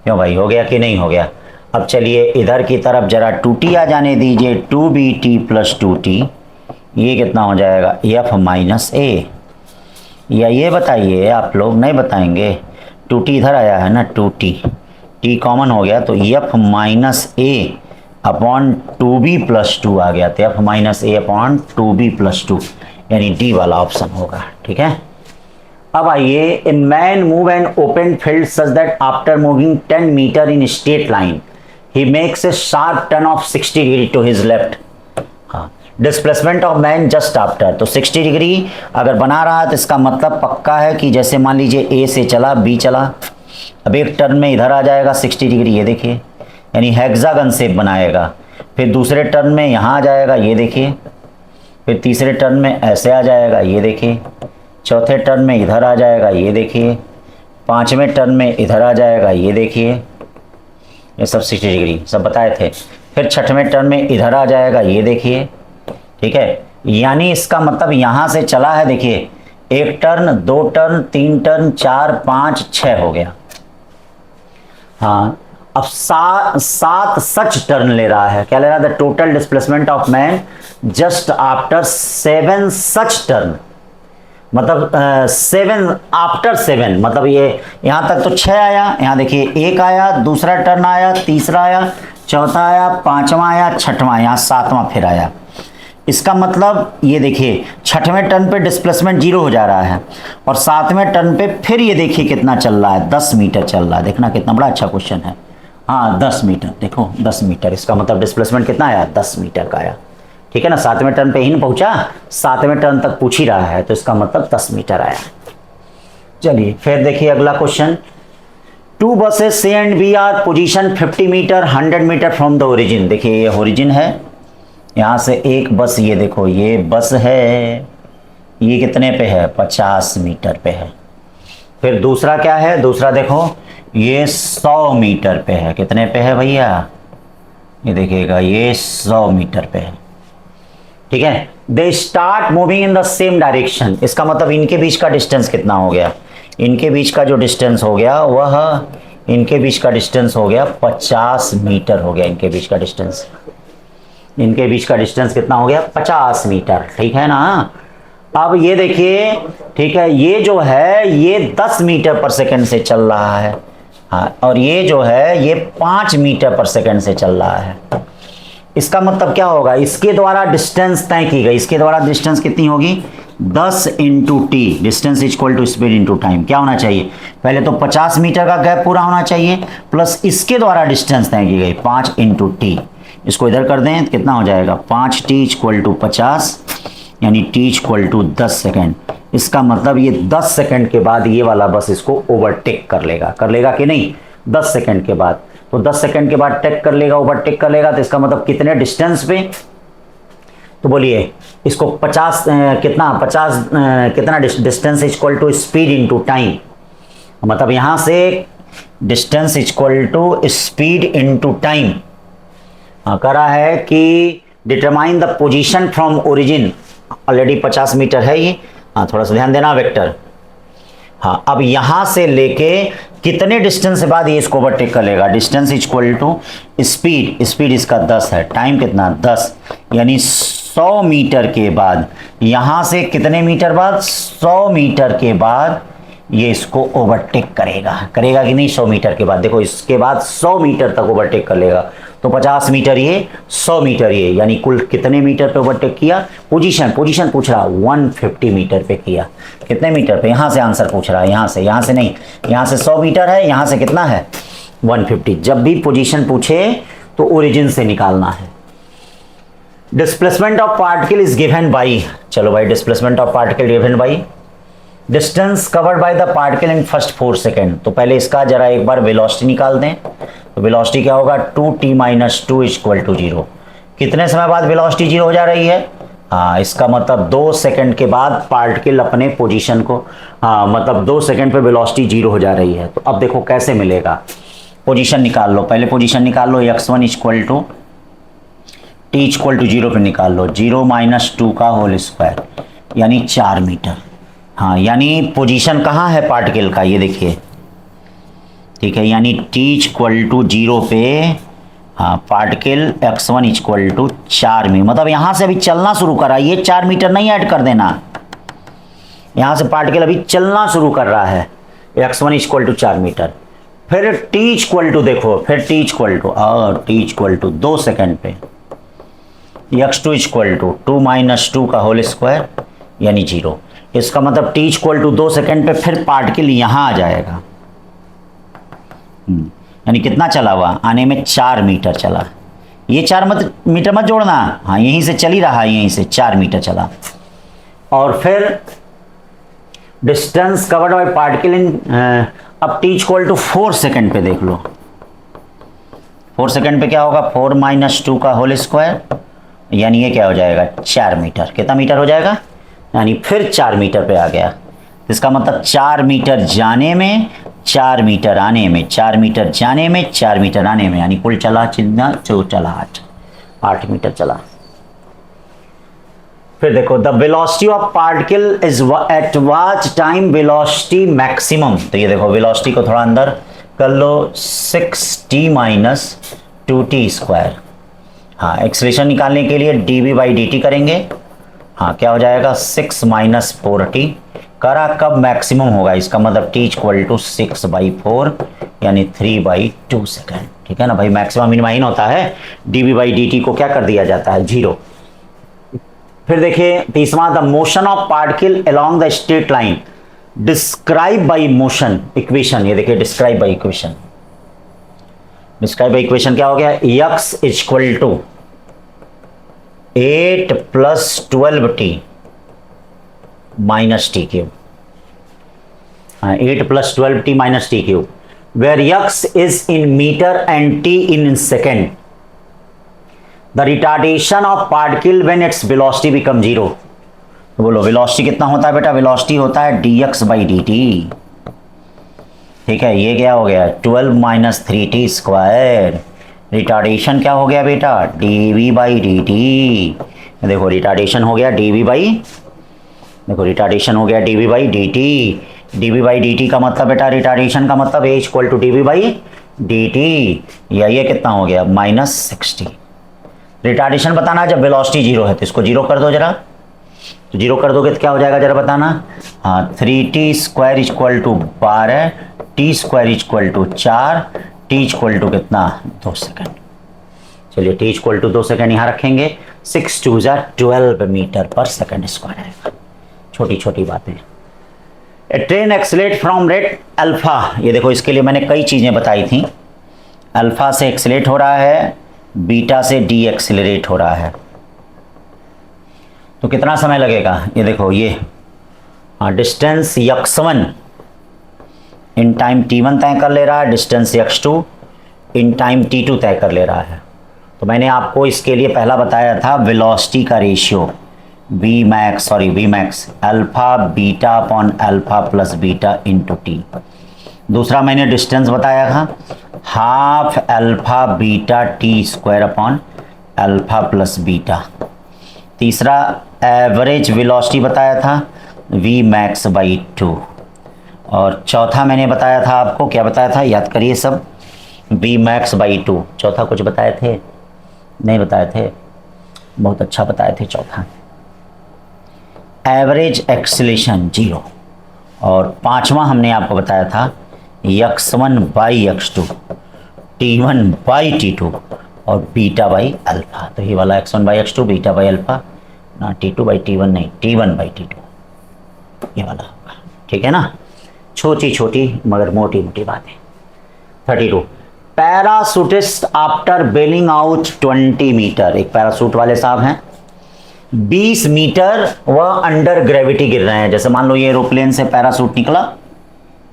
S1: क्यों भाई, हो गया कि नहीं हो गया। अब चलिए इधर की तरफ जरा 2t आ जाने दीजिए, 2Vt + 2t, ये कितना हो जाएगा, f - a। या ये बताइए, आप लोग नहीं बताएंगे, 2t इधर आया है ना, 2t, t कॉमन हो गया, तो f - a अपॉन 2b + 2 आ गया, तो f - a अपॉन 2b + 2, यानी डी वाला ऑप्शन होगा, ठीक है। अब आइए, a man move an open field such that after moving 10 metre in straight line he makes a sharp turn of 60 degree to his left। हाँ, displacement of man just after, तो 60 degree अगर बना रहा है तो इसका मतलब पक्का है कि जैसे मान लीजिए A से चला B चला, अब एक टर्न में इधर आ जाएगा 60 डिग्री, ये देखिए, यानी हेक्सागन शेप बनाएगा। फिर दूसरे टर्न में यहाँ आ जाएगा, ये देखिए, फिर तीसरे टर्न में ऐसे आ जाएगा, ये देखिए, चौथे टर्न में इधर आ जाएगा, ये देखिए, 5वें टर्न में इधर आ जाएगा, ये देखिए, ये सब 60 डिग्री सब बताए थे। फिर 6वें टर्न में इधर आ जाएगा, ये देखिए, ठीक है। यानी इसका मतलब यहाँ से चला है, देखिए, 1 टर्न 2 टर्न 3 टर्न 4 5 6 हो गया। हाँ, अब 7 सच टर्न ले रहा है, क्या ले रहा है, the total displacement of man just after 7 such turn, मतलब 7 आफ्टर 7, मतलब ये यहाँ तक तो 6 आया, यहाँ देखिए 1 आया, दूसरा टर्न आया, तीसरा आया, चौथा आया, 5वां आया, 6वां, यहाँ 7वां फिर आया। इसका मतलब ये देखिए 6वें टर्न पे डिस्प्लेसमेंट 0 हो जा रहा है, और 7वें टर्न पे फिर ये देखिए कितना चल रहा है, 10 मीटर चल रहा है। देखना कितना बड़ा अच्छा क्वेश्चन है। हाँ 10 मीटर, देखो 10 मीटर, इसका मतलब डिस्प्लेसमेंट कितना आया, 10 मीटर का आया, ठीक है ना। 7वें टर्न पे ही नहीं पहुंचा, 7वें टर्न तक पूछ ही रहा है, तो इसका मतलब 10 मीटर आया। चलिए फिर देखिए अगला question, 2 buses C and B are position 50 metre 100 metre from the origin. देखिए ये ओरिजिन है, यहाँ से एक बस, ये देखो ये बस है, ये कितने पे है, 50 मीटर पे है। फिर दूसरा क्या है, दूसरा देखो ये 100 मीटर पे है, कितने पे है भैया, ये देखिएगा ये 100 मीटर पे है, ठीक है। They start moving in the same direction, इसका मतलब इनके बीच का डिस्टेंस कितना हो गया, इनके बीच का जो डिस्टेंस हो गया वह, इनके बीच का डिस्टेंस हो गया 50 मीटर हो गया, इनके बीच का डिस्टेंस। इनके बीच का डिस्टेंस कितना हो गया 50 मीटर, ठीक है ना। अब ये देखिए, ठीक है, ये जो है ये 10 मीटर पर सेकंड से चल रहा है, हाँ, और ये जो है ये 5 मीटर पर सेकंड से चल रहा है। इसका मतलब क्या होगा, इसके द्वारा डिस्टेंस तय की गई, इसके द्वारा डिस्टेंस कितनी होगी 10 into t, distance equal to speed into time. क्या होना चाहिए, पहले तो 50 मीटर का गैप पूरा होना चाहिए, प्लस इसके द्वारा डिस्टेंस तय की गई 5 इंटू टी। इसको इधर कर दें तो कितना हो जाएगा 5t इक्वल टू 50, यानी t इक्वल टू 10 सेकेंड। इसका मतलब ये 10 सेकेंड के बाद ये वाला बस इसको ओवरटेक कर लेगा कि नहीं, 10 सेकेंड के बाद। तो 10 सेकेंड के बाद टेक कर लेगा, ओवरटेक कर लेगा, तो इसका मतलब कितने डिस्टेंस पे, तो बोलिए इसको 50 कितना distance equal to speed into time, मतलब यहां से distance equal to speed into time करा है कि determine the position from origin. Already 50 metre है ये, हाँ थोड़ा सा ध्यान देना वेक्टर। हाँ, अब यहां से लेके कितने डिस्टेंस के बाद ये इसको ओवरटेक कर लेगा, distance equal to speed, speed इसका 10 है, टाइम कितना 10, यानी 100 मीटर के बाद, यहां से कितने मीटर बाद 100 मीटर के बाद ये इसको ओवरटेक करेगा कि नहीं 100 मीटर के बाद। देखो इसके बाद 100 मीटर तक ओवरटेक कर लेगा, तो 50 मीटर ये 100 मीटर ये, यानी कुल कितने मीटर पे ओवरटेक किया, पोजीशन पूछ रहा 150 मीटर पे किया। कितने मीटर पे, यहां से आंसर पूछ रहा है, यहां से नहीं, यहां से 100 मीटर है, यहां से कितना है 150। जब भी पोजीशन पूछे तो ओरिजिन से निकालना है। Displacement of particle is given by, चलो भाई displacement of particle given by distance covered by the particle in first 4 second. तो पहले इसका जरा एक बार वेलोसिटी निकाल दें, तो वेलोसिटी क्या होगा 2t माइनस 2 इक्वल टू 0। कितने समय बाद वेलोसिटी 0 हो जा रही है, हाँ इसका मतलब 2 सेकेंड के बाद पार्टिकल अपने पोजीशन को, हाँ मतलब 2 सेकेंड पे वेलोसिटी 0 हो जा रही है। तो अब देखो कैसे मिलेगा, पोजीशन निकाल लो, पहले पोजीशन निकाल लो, x1 equal to t equal to 0 पे निकाल लो, 0 माइनस 2 का होल स्क्वायर, यानी 4 मीटर। हाँ, यानी पोजीशन कहाँ है पार्टिकल का, ये देखिए, ठीक है, यानी t इक्वल टू 0 पे, हाँ पार्टिकल x1 इक्वल टू 4 में, मतलब यहाँ से अभी चलना शुरू करा, ये 4 मीटर नहीं ऐड कर देना, यहाँ से पार्टिकल अभी चलना शुरू कर रहा है, x1 इक्वल टू 4 मीटर। फिर t इक्वल टू देखो, फिर t इक्वल टू और t इक्वल टू 2 सेकेंड पे, x2 इक्वल टू 2 माइनस 2 का होल स्क्वायर, यानी 0। इसका मतलब t इक्वल टू 2 सेकेंड पे फिर पार्टिकल यहां आ जाएगा, यानी कितना चला हुआ, आने में 4 मीटर चला। ये 4 मीटर मत जोड़ना, हाँ यहीं से चल ही रहा है, यहीं से 4 मीटर चला। और फिर distance covered by particle in, अब t इक्वल टू 4 सेकेंड पे देख लो, 4 सेकेंड पे क्या होगा 4 माइनस 2 का होल स्क्वायर, यानी ये क्या हो जाएगा 4 मीटर। कितना मीटर हो जाएगा, यानी फिर 4 मीटर पे आ गया। इसका मतलब 4 मीटर जाने में, 4 मीटर आने में, 4 मीटर जाने में, 4 मीटर आने में, यानी कुल चला कितना, जो चला 8 मीटर चला। फिर देखो the velocity of particle is at what time velocity maximum. तो ये देखो वेलोसिटी को थोड़ा अंदर कर लो, 6t माइनस 2t स्क्वायर। हाँ, एक्सेलरेशन निकालने के लिए dv बाई dt करेंगे, हाँ क्या हो जाएगा 6 माइनस 4t। करा कब मैक्सिमम होगा, इसका मतलब t इक्वल टू 6/4, यानी 3/2 सेकेंड। ठीक है ना भाई, मैक्सिमम मिनिमाइन होता है, dv बाई dt को क्या कर दिया जाता है 0। फिर देखिए तीसरा, the motion of particle along the straight line describe by motion equation. ये देखिए describe by equation, describe by equation क्या हो गया, x equal to 8 plus 12t minus t cube, 8 plus 12t minus t cube, where x is in metre and t in second. The retardation of particle when its velocity become 0। तो बोलो velocity कितना होता है बेटा, velocity होता है dx by dt। ठीक है, ये क्या हो गया 12 माइनस 3t स्क्वायर। रिटार्डेशन क्या हो गया बेटा, dv बाई dt। देखो रिटार्डेशन हो गया dv बाई, देखो रिटार्डेशन हो गया dv by dt। dv by dt का मतलब बेटा, रिटार्डेशन का मतलब a equal to dv by dt, या ये कितना हो गया -60। रिटार्डेशन बताना जब वेलोसिटी जीरो है, तो इसको जीरो कर दो जरा, तो जीरो कर दोगे तो क्या हो जाएगा जरा बताना। हाँ 3t² equal to 12, t² equal to 4, t equal to कितना 2 सेकेंड। चलिए t इक्वल टू 2 सेकेंड यहाँ रखेंगे, 6 2 12 मीटर पर सेकेंड स्क्वायर आएगा। छोटी छोटी बातें। A train accelerate from rate alpha, ये देखो इसके लिए मैंने कई चीज़ें बताई थी। अल्फा से एक्सलेट हो रहा है, बीटा से डी एक्सलरेट हो रहा है, तो कितना समय लगेगा ये देखो। ये distance x1 in time t1 तय कर ले रहा है, distance x2 in time t2 तय कर ले रहा है। तो मैंने आपको इसके लिए पहला बताया था वेलोसिटी का ratio v max alpha beta upon alpha plus beta into t. दूसरा मैंने डिस्टेंस बताया था half alpha beta t square upon alpha plus beta. तीसरा एवरेज वेलोसिटी बताया था वी मैक्स बाई 2। और चौथा मैंने बताया था आपको, क्या बताया था याद करिए सब, वी मैक्स बाई 2। चौथा कुछ बताए थे नहीं बताए थे, बहुत अच्छा बताए थे चौथा, एवरेज एक्सीलरेशन 0। और पांचवा हमने आपको बताया था x1 by x2, t1 by t2 और बीटा बाई अल्फा। तो ये वाला x1 by x2 beta by alpha ना, t2 बाई t1 नहीं, t1 बाई t2 ये वाला होगा। ठीक है ना, छोटी छोटी मगर मोटी मोटी बातें। 32 parachutist after bailing out 20 metre. एक पैराशूट वाले साहब हैं, 20 मीटर वह अंडर ग्रेविटी गिर रहे हैं। जैसे मान लो ये एरोप्लेन से पैराशूट निकला,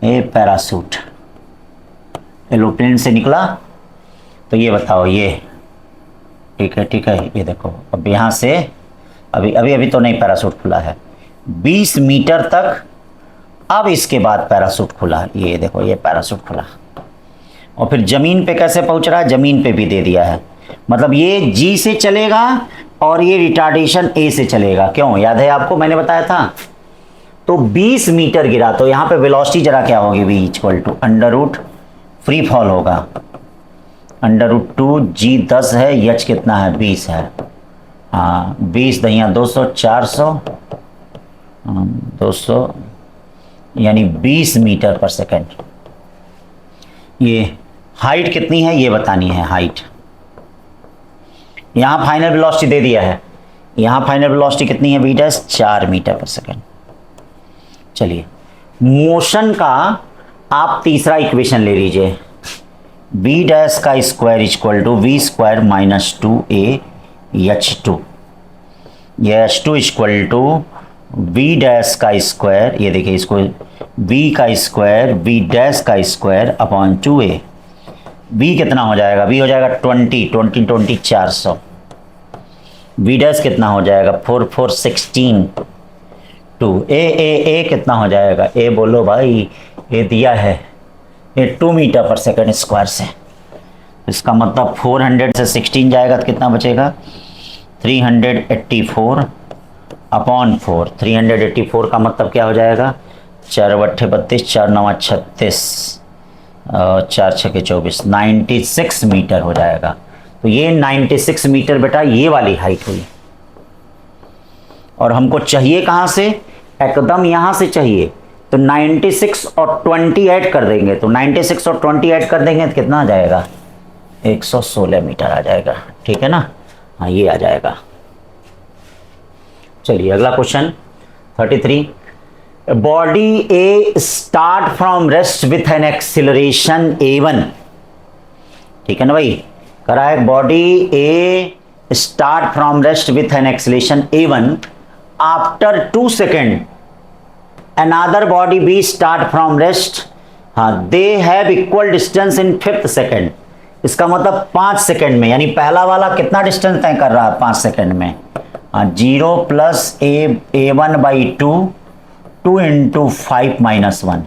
S1: ये पैराशूट एरोप्लेन से निकला, तो ये बताओ ये ठीक है ये देखो। अब यहाँ से अभी तो नहीं पैराशूट खुला है, 20 मीटर तक। अब इसके बाद पैराशूट खुला, ये देखो ये पैराशूट खुला। और फिर जमीन पे कैसे पहुंच रहा है, जमीन पे भी दे दिया है। मतलब ये जी से चलेगा और ये रिटार्डेशन ए से चलेगा। क्यों याद है आपको, मैंने बताया था। तो 20 मीटर गिरा, तो यहाँ पे वेलोसिटी जरा क्या होगी, v equal to under root free fall होगा अंडर रूट 2, जी 10 है, एच कितना है 20 है। हाँ 20 दहिया 200, 400 200 यानी 20 मीटर पर सेकेंड। ये हाइट कितनी है ये बतानी है, हाइट। यहाँ फाइनल वेलोसिटी दे दिया है, यहाँ फाइनल वेलोसिटी कितनी है v' 4 मीटर पर सेकेंड। चलिए मोशन का आप तीसरा इक्वेशन ले लीजिए, v' का square equal to v square minus 2a h2। ये h2 इक्वल टू v' का स्क्वायर, ये देखिए इसको v का स्क्वायर v' का स्क्वायर अपॉन 2a। v कितना हो जाएगा, v हो जाएगा 20 400। v' कितना हो जाएगा 4 4 16 2। ए कितना हो जाएगा, ए बोलो भाई, ए दिया है ये 2 मीटर पर सेकेंड स्क्वायर से। इसका मतलब 400 से 16 जाएगा तो कितना बचेगा 384 अपॉन 4। 384 का मतलब क्या हो जाएगा, 4 बट्ठे 32, 4 9 36, 4 6 24, 96 मीटर हो जाएगा। तो ये 96 मीटर बेटा ये वाली हाइट हुई। और हमको चाहिए कहाँ से, एकदम यहाँ से चाहिए। तो 96 और 20 ऐड कर देंगे, तो 96 और 20 ऐड कर देंगे तो कितना आ जाएगा 116 मीटर आ जाएगा। ठीक है ना, हाँ ये आ जाएगा। चलिए अगला question 33। Body A start from rest with an acceleration a1। ठीक है ना भाई, करा है body A start from rest with an acceleration a1 after 2 second another body B start from rest, हाँ they have equal distance in 5th second। इसका मतलब 5 second में, यानी पहला वाला कितना डिस्टेंस तय कर रहा है 5 सेकेंड में, 0 plus a1 by 2 into 5 minus 1।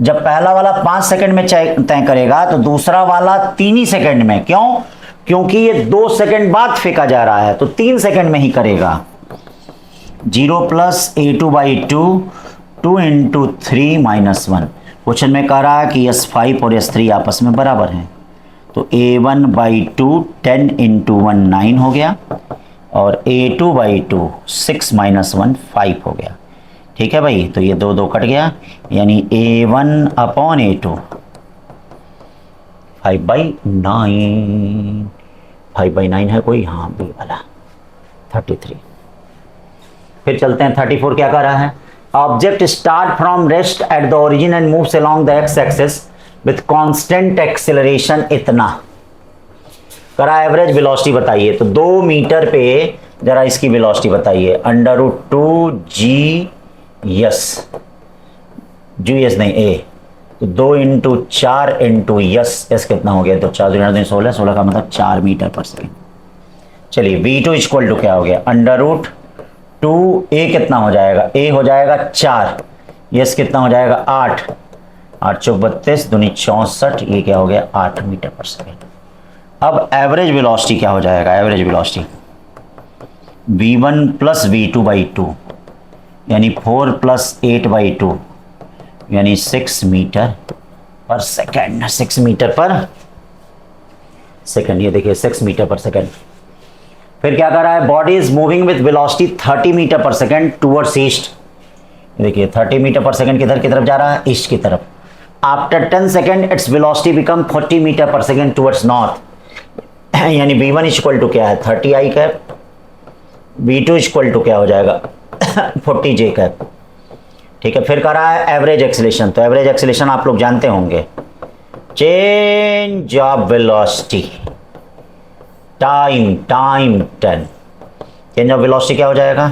S1: जब पहला वाला 5 सेकेंड में तय करेगा तो दूसरा वाला 3 ही सेकेंड में। क्यों, क्योंकि ये 2 सेकेंड बाद फेंका जा रहा है, तो 3 सेकेंड में ही करेगा। 0 plus a2 by 2 into 3 minus 1। Question में कह रहा है कि S5 और S3 आपस में बराबर हैं, तो A1/2 10 × 1 9 हो गया, और A2/2 6 - 1 5 हो गया। ठीक है भाई, तो ये 2 2 कट गया, यानी A1/A2 5/9। 5/9 है कोई? हाँ, बी वाला 33। फिर चलते हैं 34। क्या कर रहा है? Object start from rest at the origin and moves along the x axis with constant acceleration इतना। करा एवरेज वेलोसिटी बताइए, तो 2 मीटर पे जरा इसकी वेलोसिटी बताइए। √2 GS, GS नहीं A, तो 2 × 4 × S कितना हो गया? तो 4 × 2 16, 16 का मतलब 4 मीटर पर सेकेंड। चलिए V2 इक्वल टू क्या हो गया? √2A कितना हो जाएगा? A हो जाएगा 4, S कितना हो जाएगा? 8, 8 चौक 32, दूनी 64, ये क्या हो गया? 8 मीटर पर सेकेंड। अब एवरेज वेलोसिटी क्या हो जाएगा? एवरेज वेलोसिटी V1 + V2/2 यानी 4 + 8/2 यानी 6 metre per second. 6 metre per second, ये देखिए 6 मीटर पर सेकेंड। फिर क्या कर रहा है? Body is moving with velocity 30 metre per second towards east. देखिए 30 मीटर पर सेकेंड किधर की तरफ जा रहा है? ईस्ट की तरफ। After 10 second its velocity become 40 metre per second towards north. यानी V1 इक्वल टू क्या है? 30I cap. V2 equal to क्या हो जाएगा? 40J cap. ठीक है, फिर कर रहा है एवरेज एक्सीलरेशन। तो एवरेज एक्सीलरेशन आप लोग जानते होंगे, change of velocity time 10। Change of velocity क्या हो जाएगा?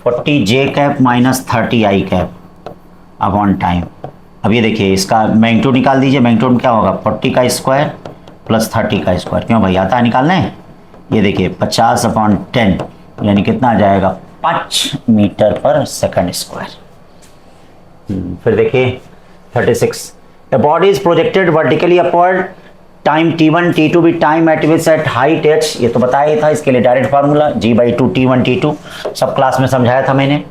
S1: 40J cap - 30I cap upon time. अब ये देखिए इसका मैग्नीट्यूड निकाल दीजिए। मैग्नीट्यूड क्या होगा? 40 का स्क्वायर प्लस 30 का स्क्वायर। क्यों भाई, आता है निकालने? ये देखिए 50/10 यानी कितना आ जाएगा? 5 मीटर पर सेकंड स्क्वायर। फिर देखिए 36। The body is projected vertically upward, time T1 T2 भी time at which at height h। ये तो बताया ही था, इसके लिए direct formula G/2 T1 T2 सब क्लास में समझाया था मैंने।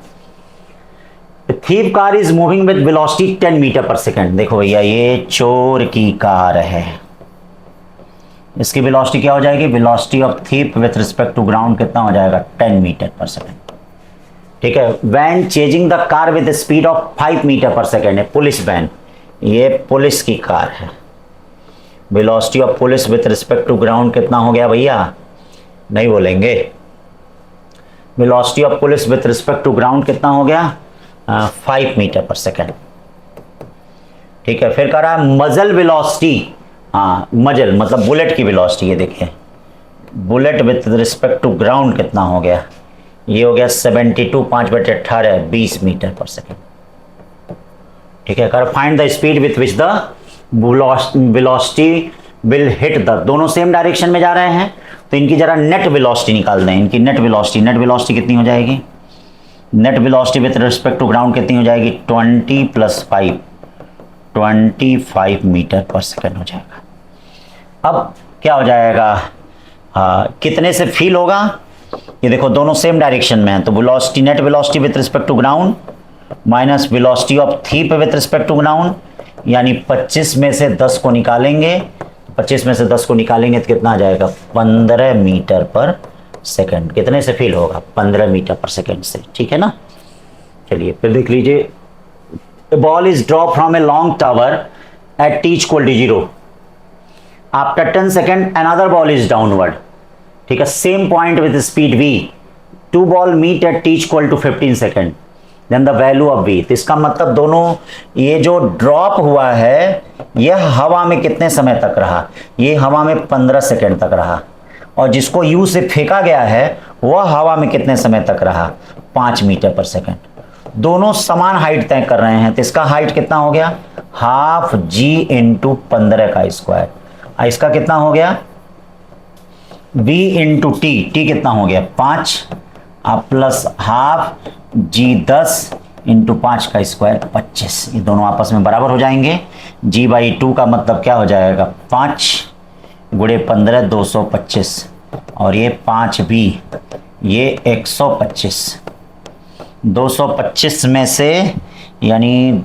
S1: Thief car is moving with velocity 10 metre per second. देखो भैया ये चोर की कार है, इसकी वेलोसिटी क्या हो जाएगी? Velocity of thief with respect to ground कितना हो जाएगा? 10 मीटर पर सेकंड। ठीक है, van chasing the car with speed of 5 metre per second है। पुलिस वैन, ये पुलिस की कार है। Velocity of police with respect to ground कितना हो गया भैया? नहीं बोलेंगे। Velocity of police with respect to ground कितना हो गया? 5 मीटर पर सेकंड। ठीक है, फिर कह रहा है मजल वेलोसिटी। हाँ, मजल मतलब बुलेट की वेलोसिटी। ये देखिए bullet with respect to ground कितना हो गया? ये हो गया 72 5/18 20 मीटर पर सेकंड। ठीक है, कर find the speed with which the velocity will hit the. दोनों सेम डायरेक्शन में जा रहे हैं, तो इनकी जरा नेट वेलोसिटी निकाल दें। इनकी नेट वेलोसिटी कितनी हो जाएगी? Net velocity with respect to ground कितनी हो जाएगी? 20 + 5 25 मीटर पर सेकंड हो जाएगा। अब क्या हो जाएगा? कितने से फील होगा? ये देखो दोनों सेम डायरेक्शन में है, तो velocity net velocity with respect to ground minus velocity of thief with respect to ground, यानी 25 में से 10 को निकालेंगे। 25 में से 10 को निकालेंगे तो कितना आ जाएगा? 15 मीटर पर सेकंड। कितने से फील होगा? 15 मीटर पर सेकंड से। ठीक है ना? चलिए फिर देख लीजिए। Ball is drop from a long tower at t = 0। After 10 second another ball is downward. ठीक है, same point with speed v। 2 ball meet at t = 15 second, then the value of v। तो इसका मतलब दोनों, ये जो ड्रॉप हुआ है यह हवा में कितने समय तक रहा? ये हवा में 15 सेकंड तक रहा, और जिसको u से फेंका गया है वह हवा में कितने समय तक रहा? 5 मीटर पर सेकंड। दोनों समान हाइट तय कर रहे हैं, तो इसका हाइट कितना हो गया? ½ G × 15 का स्क्वायर। इसका कितना हो गया? v × t कितना हो गया? 5 प्लस ½ G 10 × 5 का स्क्वायर 25। ये दोनों आपस में बराबर हो जाएंगे। G/2 का मतलब क्या हो जाएगा? 5 × 15 225, और ये 5b ये 125। 225 में से यानी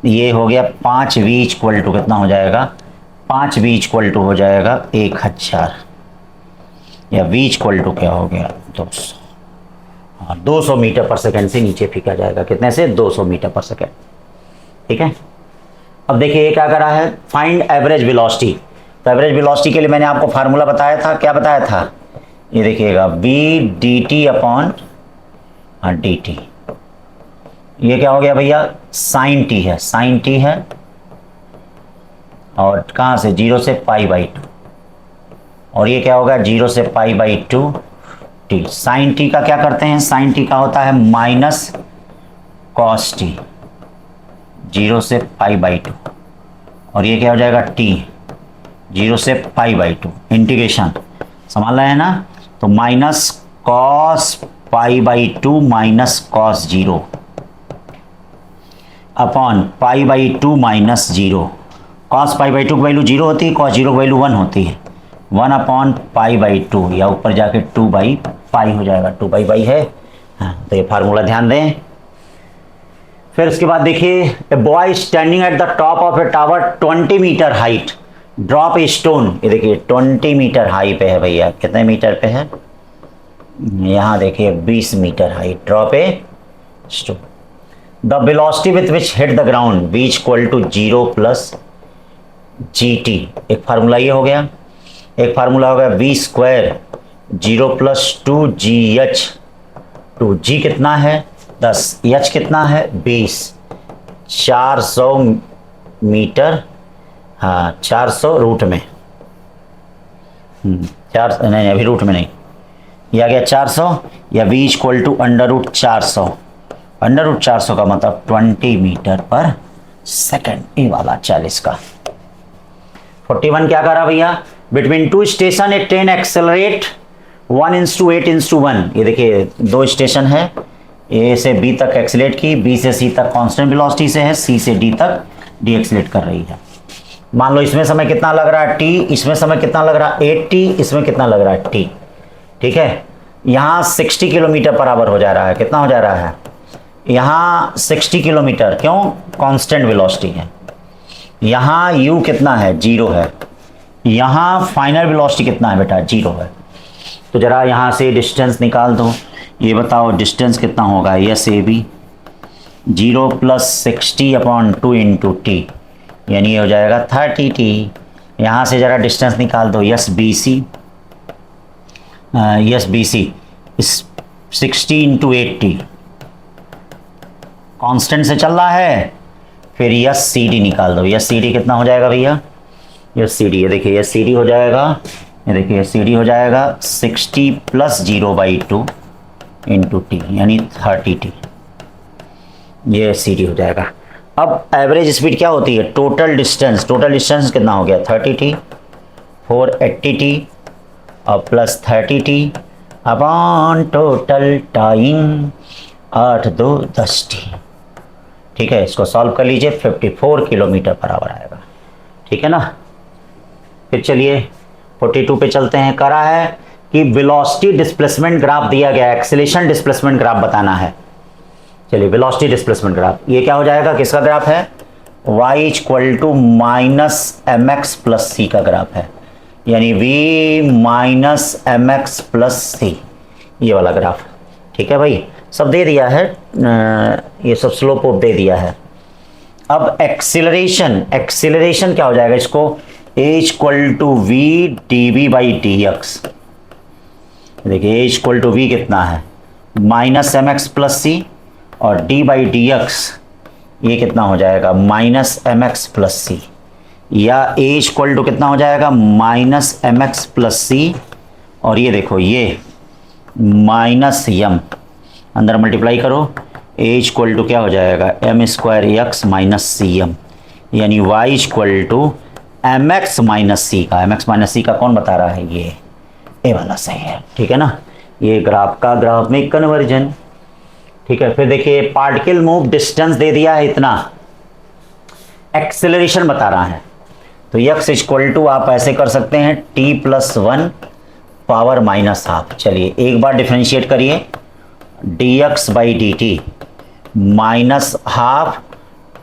S1: ये हो गया 5v = कितना हो जाएगा? 5 v इक्वल टू हो जाएगा 1000, या v इक्वल टू क्या हो गया 200। हाँ, 200 मीटर पर सेकेंड से नीचे फेंका जाएगा, कितने से 200 मीटर पर सेकेंड। ठीक है, अब देखिए ये क्या करा है, फाइंड एवरेज वेलोसिटी। तो एवरेज वेलोसिटी के लिए मैंने आपको फार्मूला बताया था, क्या बताया था, ये देखिएगा v dt अपॉन dt। ये क्या हो गया भैया, साइन t है, साइन t है, और कहाँ से 0 से π/2, और ये क्या होगा 0 से π/2 t। साइन t का क्या करते हैं, साइन t का होता है माइनस कॉस t, 0 से π/2, और ये क्या हो जाएगा t, 0 से π/2, इंटीग्रेशन संभाल रहे हैं ना, तो minus cos π/2 minus cos 0 upon π/2 minus 0। Cos π/2 की वैल्यू 0 होती है, कॉस 0 की वैल्यू 1 होती है, 1 अपॉन π/2, या ऊपर जाके 2/π हो जाएगा, 2/π है। हाँ, तो ये फार्मूला ध्यान दें। फिर उसके बाद देखिए, a boy standing at the top of a tower 20 metre height drop a stone. ये देखिए 20 मीटर हाई पे है भैया, कितने मीटर पे है, यहाँ देखिए 20 metre height, drop a stone. The velocity with which hit the ground v equal to 0 plus gt। एक फार्मूला ये हो गया, एक फार्मूला हो गया v square 0 plus 2gh। 2g कितना है 10, h कितना है 20, 400 मीटर, हाँ 400 रूट में, नहीं अभी रूट में नहीं, यह आ गया 400, या v इक्वल टू √400। √400 का मतलब 20 मीटर पर सेकेंड, ये वाला 40 का। 41 क्या करा भैया, बिटवीन 2 स्टेशन ए ट्रेन एक्सेलरेट 1:8:1। ये देखिए 2 स्टेशन है, ए से बी तक एक्सेलेट की, बी से सी तक कांस्टेंट वेलोसिटी से है, सी से डी तक डी एक्सेलेट कर रही है। मान लो इसमें समय कितना लग रहा है t, इसमें समय कितना लग रहा है 8t, इसमें कितना लग रहा है t। ठीक है, यहाँ 60 किलोमीटर पर आवर हो जा रहा है, कितना हो जा रहा है यहाँ 60 किलोमीटर, क्यों, कांस्टेंट वेलोसिटी है। यहाँ u कितना है 0 है, यहाँ फाइनल वेलोसिटी कितना है बेटा 0 है। तो जरा यहाँ से डिस्टेंस निकाल दो, ये बताओ डिस्टेंस कितना होगा, s A B 0 plus 60/2 into t, यानी ये हो जाएगा 30t। यहाँ से जरा डिस्टेंस निकाल दो, s B C, s B C 60 into 80, constant से चल रहा है। फिर यस सी डी निकाल दो, यस सी डी कितना हो जाएगा भैया, यस सी डी, ये देखिए यस सी डी हो जाएगा, ये देखिए सी डी हो जाएगा 60 प्लस 0/2 इंटू टी, यानी 30t, ये सी डी हो जाएगा। अब एवरेज स्पीड क्या होती है, टोटल डिस्टेंस, टोटल डिस्टेंस कितना हो गया 30t, 480t और plus 30t upon total time 8 2 10t। ठीक है, इसको सॉल्व कर लीजिए, 54 किलोमीटर पर आवर आएगा। ठीक है ना, फिर चलिए 42 पे चलते हैं। करा है कि वेलोसिटी डिस्प्लेसमेंट ग्राफ दिया गया है, एक्सेलेरेशन डिस्प्लेसमेंट ग्राफ बताना है। चलिए वेलोसिटी डिस्प्लेसमेंट ग्राफ, ये क्या हो जाएगा, किसका ग्राफ है, y equal to minus mx plus c का ग्राफ है, यानी v minus mx plus c, ये वाला ग्राफ। ठीक है भाई, सब दे दिया है, ये सब स्लोप ऑफ दे दिया है। अब एक्सीलरेशन, एक्सीलरेशन क्या हो जाएगा, इसको a equal to v d v by d x. देखिए a इक्वल टू वी कितना है माइनस mx प्लस सी, और d बाई डी एक्स ये कितना हो जाएगा माइनस mx प्लस सी, या a इक्वल टू कितना हो जाएगा माइनस mx प्लस सी, और ये देखो ये माइनस m, अंदर मल्टीप्लाई करो, a इक्वल टू क्या हो जाएगा m square x minus c m, यानी y equal to m x minus c का, एम एक्स माइनस सी का कौन बता रहा है, ये ए वाला सही है। ठीक है ना, ये ग्राफ का ग्राफ में कन्वर्जन। ठीक है, फिर देखिए पार्टिकल मूव डिस्टेंस दे दिया है इतना, एक्सेलरेशन बता रहा है, तो x इक्वल टू आप ऐसे कर सकते हैं t plus 1 power minus half. चलिए एक बार डिफरेंशिएट करिए, dx by d t minus half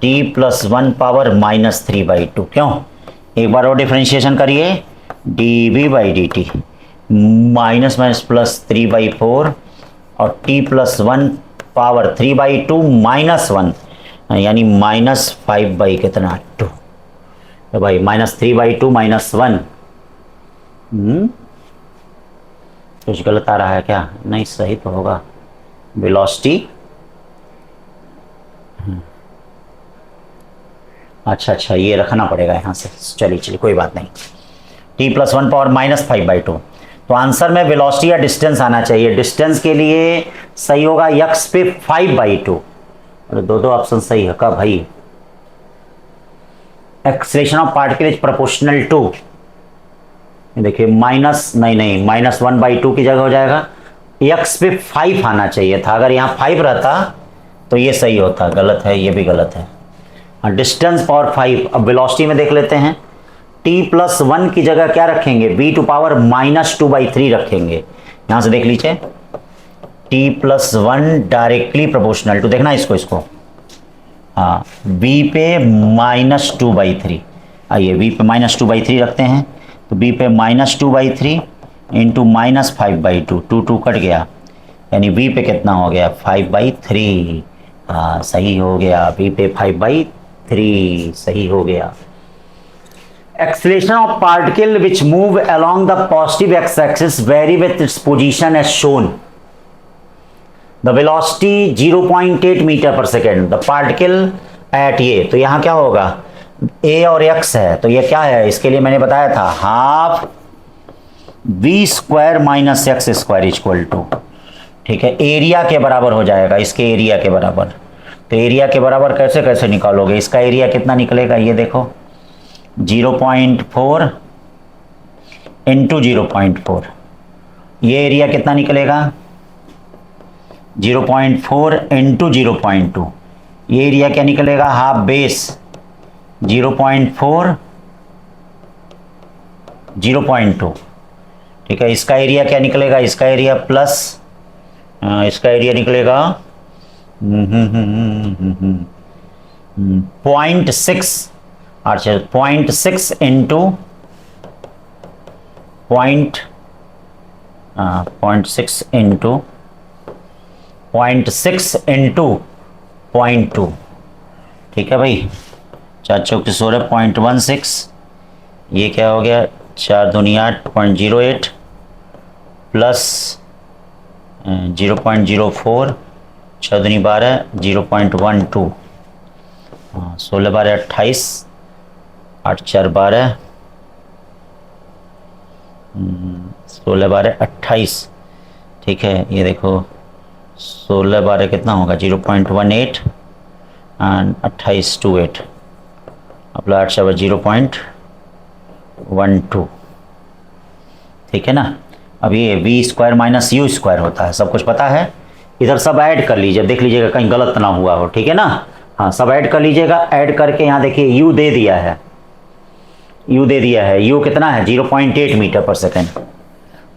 S1: t plus 1 power -3/2, क्यों, एक बार और डिफरेंशिएशन करिए, d v by d t minus minus plus 3/4 और t प्लस 1 पावर 3/2 माइनस 1 यानी -5 बाई कितना 2। तो भाई -3/2 -1 कुछ गलत आ रहा है क्या? नहीं, सही तो होगा। वेलोसिटी अच्छा ये रखना पड़ेगा यहाँ से। चलिए कोई बात नहीं। t plus 1 power -5/2। तो आंसर में वेलोसिटी या डिस्टेंस आना चाहिए। डिस्टेंस के लिए सही होगा x पे 5/2। अरे दो ऑप्शन सही है का भाई? Acceleration of particle is proportional to, देखिए -1/2 की जगह हो जाएगा। x पे 5 आना चाहिए था, अगर यहाँ 5 रहता तो ये सही होता। गलत है, ये भी गलत है। Distance power 5। अब वेलोसिटी में देख लेते हैं, t प्लस 1 की जगह क्या रखेंगे? v टू पावर -2/3 रखेंगे। यहां से देख लीजिए, t plus 1 directly proportional to, देखना इसको हाँ, v पे -2/3। आइए v पे -2/3 रखते हैं, तो v पे -2/3 इंटू -5/2, 2 कट गया, यानी v पे कितना हो गया? 5/3। हाँ सही हो गया, v पे 5/3 सही हो गया। Acceleration of particle which move along the positive x-axis vary with its position as shown. The velocity 0.8 metre per second, the particle at ये, तो यहाँ क्या होगा? a और x है, तो ये क्या है? इसके लिए मैंने बताया था half v² minus x² equal to, ठीक है, एरिया के बराबर हो जाएगा, इसके एरिया के बराबर। तो एरिया के बराबर कैसे निकालोगे? इसका एरिया कितना निकलेगा? ये देखो 0.4 इंटू 0.4, ये एरिया कितना निकलेगा? 0.4 इंटू 0.2, ये एरिया क्या निकलेगा? हाफ बेस 0.4 0.2, ठीक है। इसका एरिया क्या निकलेगा? इसका एरिया प्लस इसका एरिया निकलेगा 0.6। अच्छा 0.6 इंटू 0.6 इंटू 0.2, ठीक है भाई। 4 चौक 16 0.16, ये क्या हो गया? 4 दूनी 8 0.08 प्लस 0.04, 6 दूनी 12 0.12, 16 12 28, 8 4 12, 16 12 28, ठीक है। ये देखो 16 12 कितना होगा? 0.18 एंड 28 28, अपना 8 7 0.12, ठीक है ना। अब ये v² माइनस u² होता है, सब कुछ पता है। इधर सब ऐड कर लीजिए, देख लीजिएगा कहीं गलत ना हुआ हो, ठीक है ना। हाँ सब ऐड कर लीजिएगा। ऐड करके यहाँ देखिए u दे दिया है, u कितना है? 0.8 मीटर पर सेकेंड,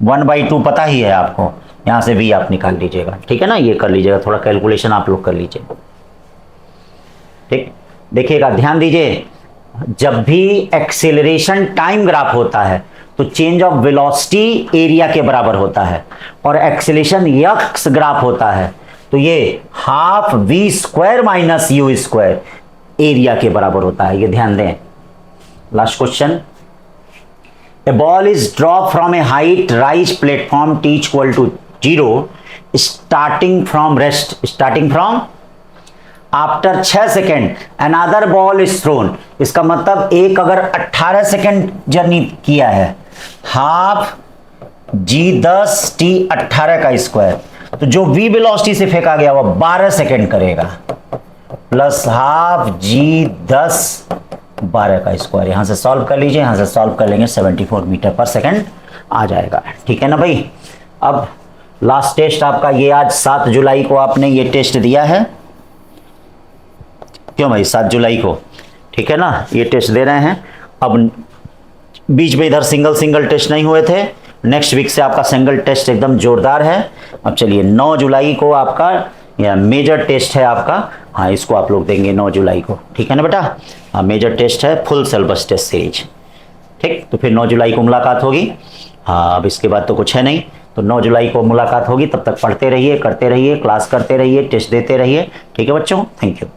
S1: 1/2 पता ही है आपको। यहाँ से v आप निकाल लीजिएगा, ठीक है ना। ये कर लीजिएगा, थोड़ा कैलकुलेशन आप लोग कर लीजिए, ठीक। देखिएगा, ध्यान दीजिए, जब भी एक्सेलरेशन टाइम ग्राफ होता है तो चेंज ऑफ वेलोसिटी एरिया के बराबर होता है, और एक्सेलरेशन एक्स ग्राफ होता है तो ये half v² minus u² area के बराबर होता है। ये ध्यान दें। Last question, a ball is drop from a height rise platform t equal to 0 starting from after 6 second another ball is thrown. इसका मतलब एक अगर 18 सेकेंड जर्नी किया है, हाफ g10 t 18 का स्क्वायर, तो जो v वेलोसिटी से फेंका गया वो 12 सेकेंड करेगा, प्लस हाफ g10 12 का स्क्वायर। यहां से सॉल्व कर लीजिए, यहां से सॉल्व कर लेंगे 74 मीटर पर सेकेंड आ जाएगा, ठीक है ना भाई। अब लास्ट टेस्ट आपका ये आज 7 जुलाई को आपने ये टेस्ट दिया है, क्यों भाई 7 जुलाई को, ठीक है ना, ये टेस्ट दे रहे हैं। अब बीच में इधर सिंगल टेस्ट नहीं हुए थे, नेक्स्ट वीक से आपका सिंगल टेस्ट एकदम जोरदार है। अब चलिए 9 जुलाई को आपका या मेजर टेस्ट है आपका, हाँ इसको आप लोग देंगे 9 जुलाई को, ठीक है ना बेटा। हाँ मेजर टेस्ट है, फुल सिलेबस टेस्ट सीरीज, ठीक, तो फिर 9 जुलाई को मुलाकात होगी। हाँ, अब इसके बाद तो कुछ है नहीं, तो 9 जुलाई को मुलाकात होगी। तब तक पढ़ते रहिए, करते रहिए, क्लास करते रहिए, टेस्ट देते रहिए। ठीक है बच्चों, थैंक यू।